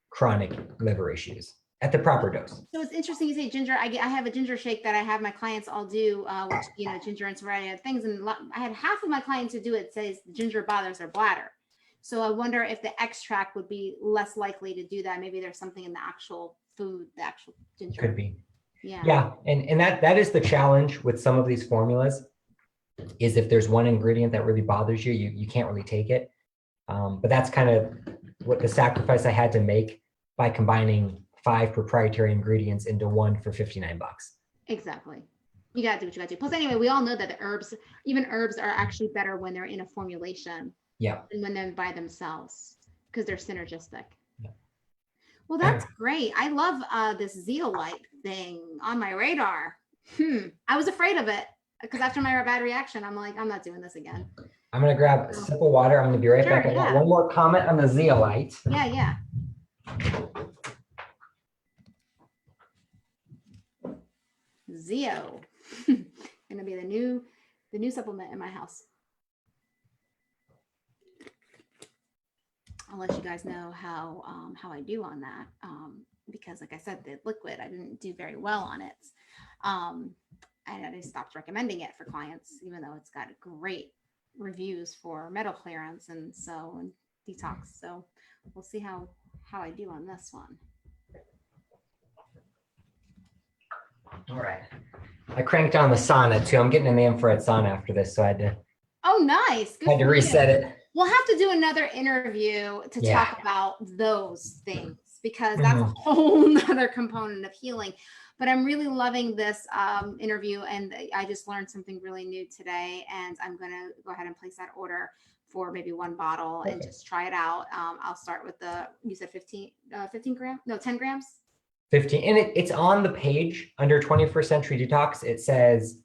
chronic liver issues at the proper dose. So it's interesting you say ginger. I have a ginger shake that I have my clients all do, which ginger and some variety of things. And I had half of my clients who do it says ginger bothers their bladder. So I wonder if the extract would be less likely to do that. Maybe there's something in the actual food, the actual ginger. Could be. Yeah. Yeah. And that is the challenge with some of these formulas, is if there's one ingredient that really bothers you, you can't really take it. But that's kind of what the sacrifice I had to make by combining 5 proprietary ingredients into one for $59. Exactly. You gotta do what you gotta do. Plus, anyway, we all know that the herbs, even herbs, are actually better when they're in a formulation Yeah. than when they're by themselves because they're synergistic. Yeah. Well, that's great. I love this zeolite thing on my radar. I was afraid of it because after my bad reaction, I'm like, I'm not doing this again. I'm going to grab a sip of water. I'm going to be right back. I got one more comment on the zeolite. Yeah. Zeo. Gonna be the new supplement in my house. I'll let you guys know how I do on that, because like I said, the liquid, I didn't do very well on it, and I just stopped recommending it for clients, even though it's got great reviews for metal clearance and detox. So we'll see how I do on this one. All right. I cranked on the sauna too. I'm getting in the infrared sauna after this, so I had to. Oh, nice. Good. Had to reset it. We'll have to do another interview to talk about those things, because that's a whole nother component of healing. But I'm really loving this interview, and I just learned something really new today, and I'm going to go ahead and place that order for maybe 1 bottle and just try it out. I'll start with you said 15 grams? No, 10 grams? 15. And it's on the page under 21st Century Detox. It says,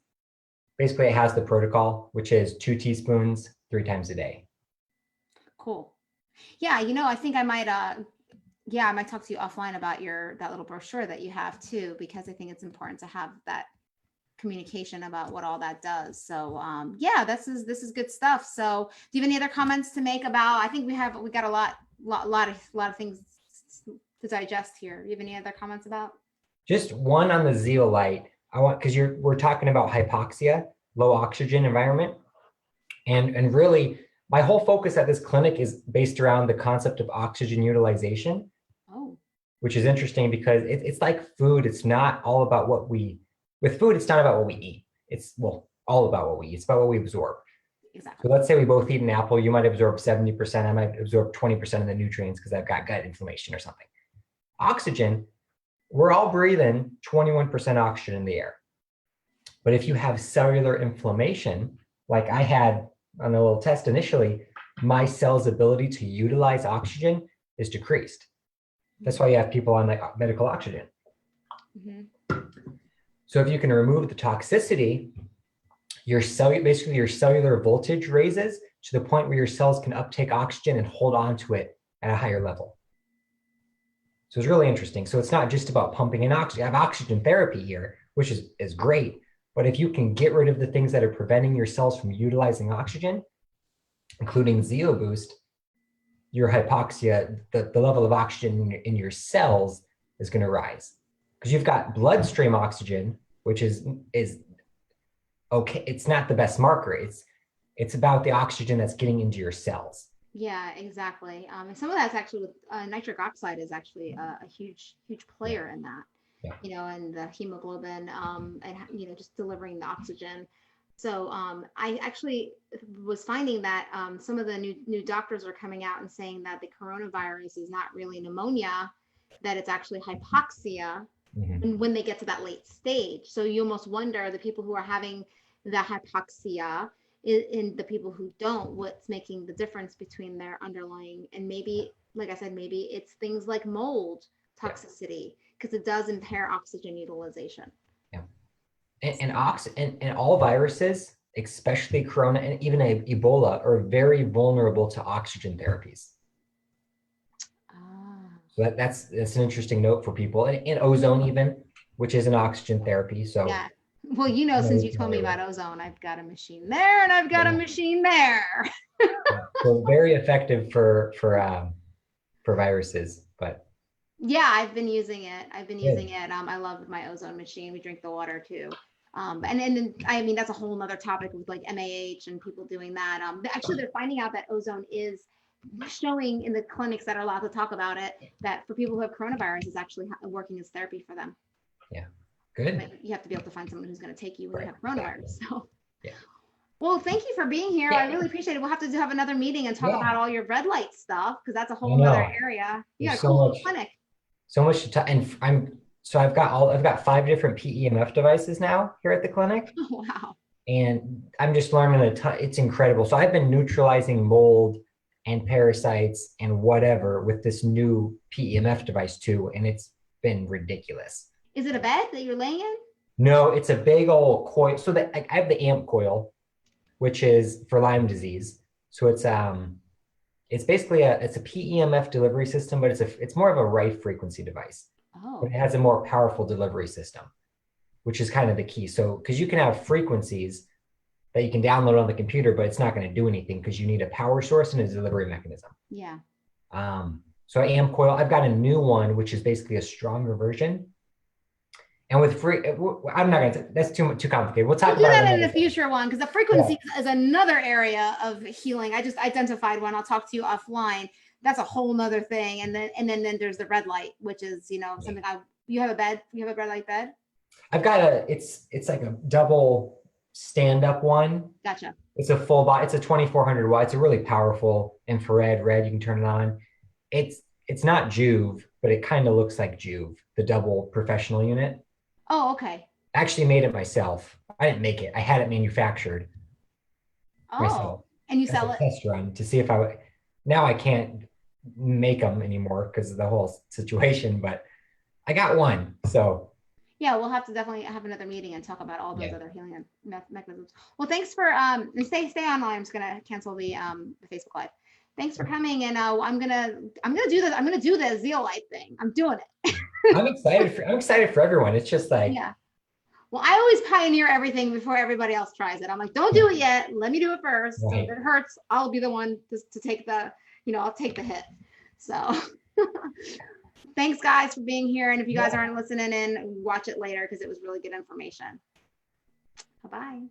basically it has the protocol, which is 2 teaspoons 3 times a day. Cool. Yeah. I think I might, I might talk to you offline about that little brochure that you have too, because I think it's important to have that communication about what all that does. So this is good stuff. So do you have any other comments to make about, I think we got a lot of things to digest here. Do you have any other comments about? Just one on the zeolite. Because we're talking about hypoxia, low oxygen environment. And really my whole focus at this clinic is based around the concept of oxygen utilization. Oh. Which is interesting because it's like food. It's not all about with food, it's not about what we eat. It's all about what we eat. It's about what we absorb. Exactly. So let's say we both eat an apple. You might absorb 70%. I might absorb 20% of the nutrients because I've got gut inflammation or something. Oxygen, we're all breathing 21% oxygen in the air. But if you have cellular inflammation, like I had on a little test initially, my cell's ability to utilize oxygen is decreased. That's why you have people on like medical oxygen. Mm-hmm. So if you can remove the toxicity, basically your cellular voltage raises to the point where your cells can uptake oxygen and hold on to it at a higher level. So it's really interesting. So it's not just about pumping in oxygen. I have oxygen therapy here, which is great. But if you can get rid of the things that are preventing your cells from utilizing oxygen, including ZeoBoost, your hypoxia, the level of oxygen in your cells is going to rise. Because you've got bloodstream oxygen, which is okay. It's not the best marker. It's about the oxygen that's getting into your cells. Yeah, exactly. And some of that's actually with nitric oxide is actually a huge player in that. Yeah. And the hemoglobin, and just delivering the oxygen. So I actually was finding that some of the new doctors are coming out and saying that the coronavirus is not really pneumonia, that it's actually hypoxia. Mm-hmm. when they get to that late stage. So you almost wonder, the people who are having the hypoxia in the people who don't, what's making the difference between their underlying, and maybe, like I said, maybe it's things like mold toxicity, because it does impair oxygen utilization. Yeah. And all viruses, especially corona and even Ebola, are very vulnerable to oxygen therapies. So that's an interesting note for people. And ozone even, which is an oxygen therapy. So yeah. Well, since you told me about ozone, I've got a machine there and I've got a machine there. So very effective for viruses, but. Yeah, I've been using it. I love my ozone machine. We drink the water too. And I mean, that's a whole nother topic with like MAH and people doing that. Actually, they're finding out that ozone is showing in the clinics that are allowed to talk about it that for people who have coronavirus, is actually working as therapy for them. Yeah. Good. But you have to be able to find someone who's going to take you when Right. you have coronavirus. So, Yeah. well, thank you for being here. Yeah. I really appreciate it. We'll have to have another meeting and talk Yeah. about all your red light stuff, because that's a I whole nother know. area. You got There's a cool little clinic. so much to talk. And I've got 5 different PEMF devices now here at the clinic. Oh, wow. And I'm just learning a ton. It's incredible. So I've been neutralizing mold and parasites and whatever with this new PEMF device too. And it's been ridiculous. Is it a bed that you're laying in? No, it's a big old coil. So that I have the AMP coil, which is for Lyme disease. So it's basically it's a PEMF delivery system, but it's more of a Rife frequency device. Oh, But it has a more powerful delivery system, which is kind of the key. So because you can have frequencies that you can download on the computer, but it's not going to do anything because you need a power source and a delivery mechanism. yeah. So AMP coil, I've got a new one, which is basically a stronger version. And with free, I'm not going to, that's too complicated. We'll talk We'll do about that it in a future one, because the frequency is another area of healing. I just identified one. I'll talk to you offline. That's a whole nother thing. And then there's the red light, which is, something you have a bed, you have a red light bed? I've got it's like a double stand-up one. Gotcha. It's a full body, it's a 2400 watt. It's a really powerful infrared red. You can turn it on. It's not Juve, but it kind of looks like Juve, the double professional unit. Oh, okay. I actually made it myself. I didn't make it. I had it manufactured myself. And you sell it? Test run to see if I would. Now I can't make them anymore because of the whole situation, but I got one. So yeah, we'll have to definitely have another meeting and talk about all those other healing mechanisms. Well, thanks for stay online. I'm just gonna cancel the Facebook Live. Thanks for coming, and I'm gonna do this. I'm gonna do the zeolite thing. I'm doing it. I'm excited for everyone. It's just like, yeah. Well, I always pioneer everything before everybody else tries it. I'm like, don't do it yet. Let me do it first. Right. If it hurts, I'll be the one to take the, I'll take the hit. So thanks guys for being here. And if you guys aren't listening in, watch it later because it was really good information. Bye-bye.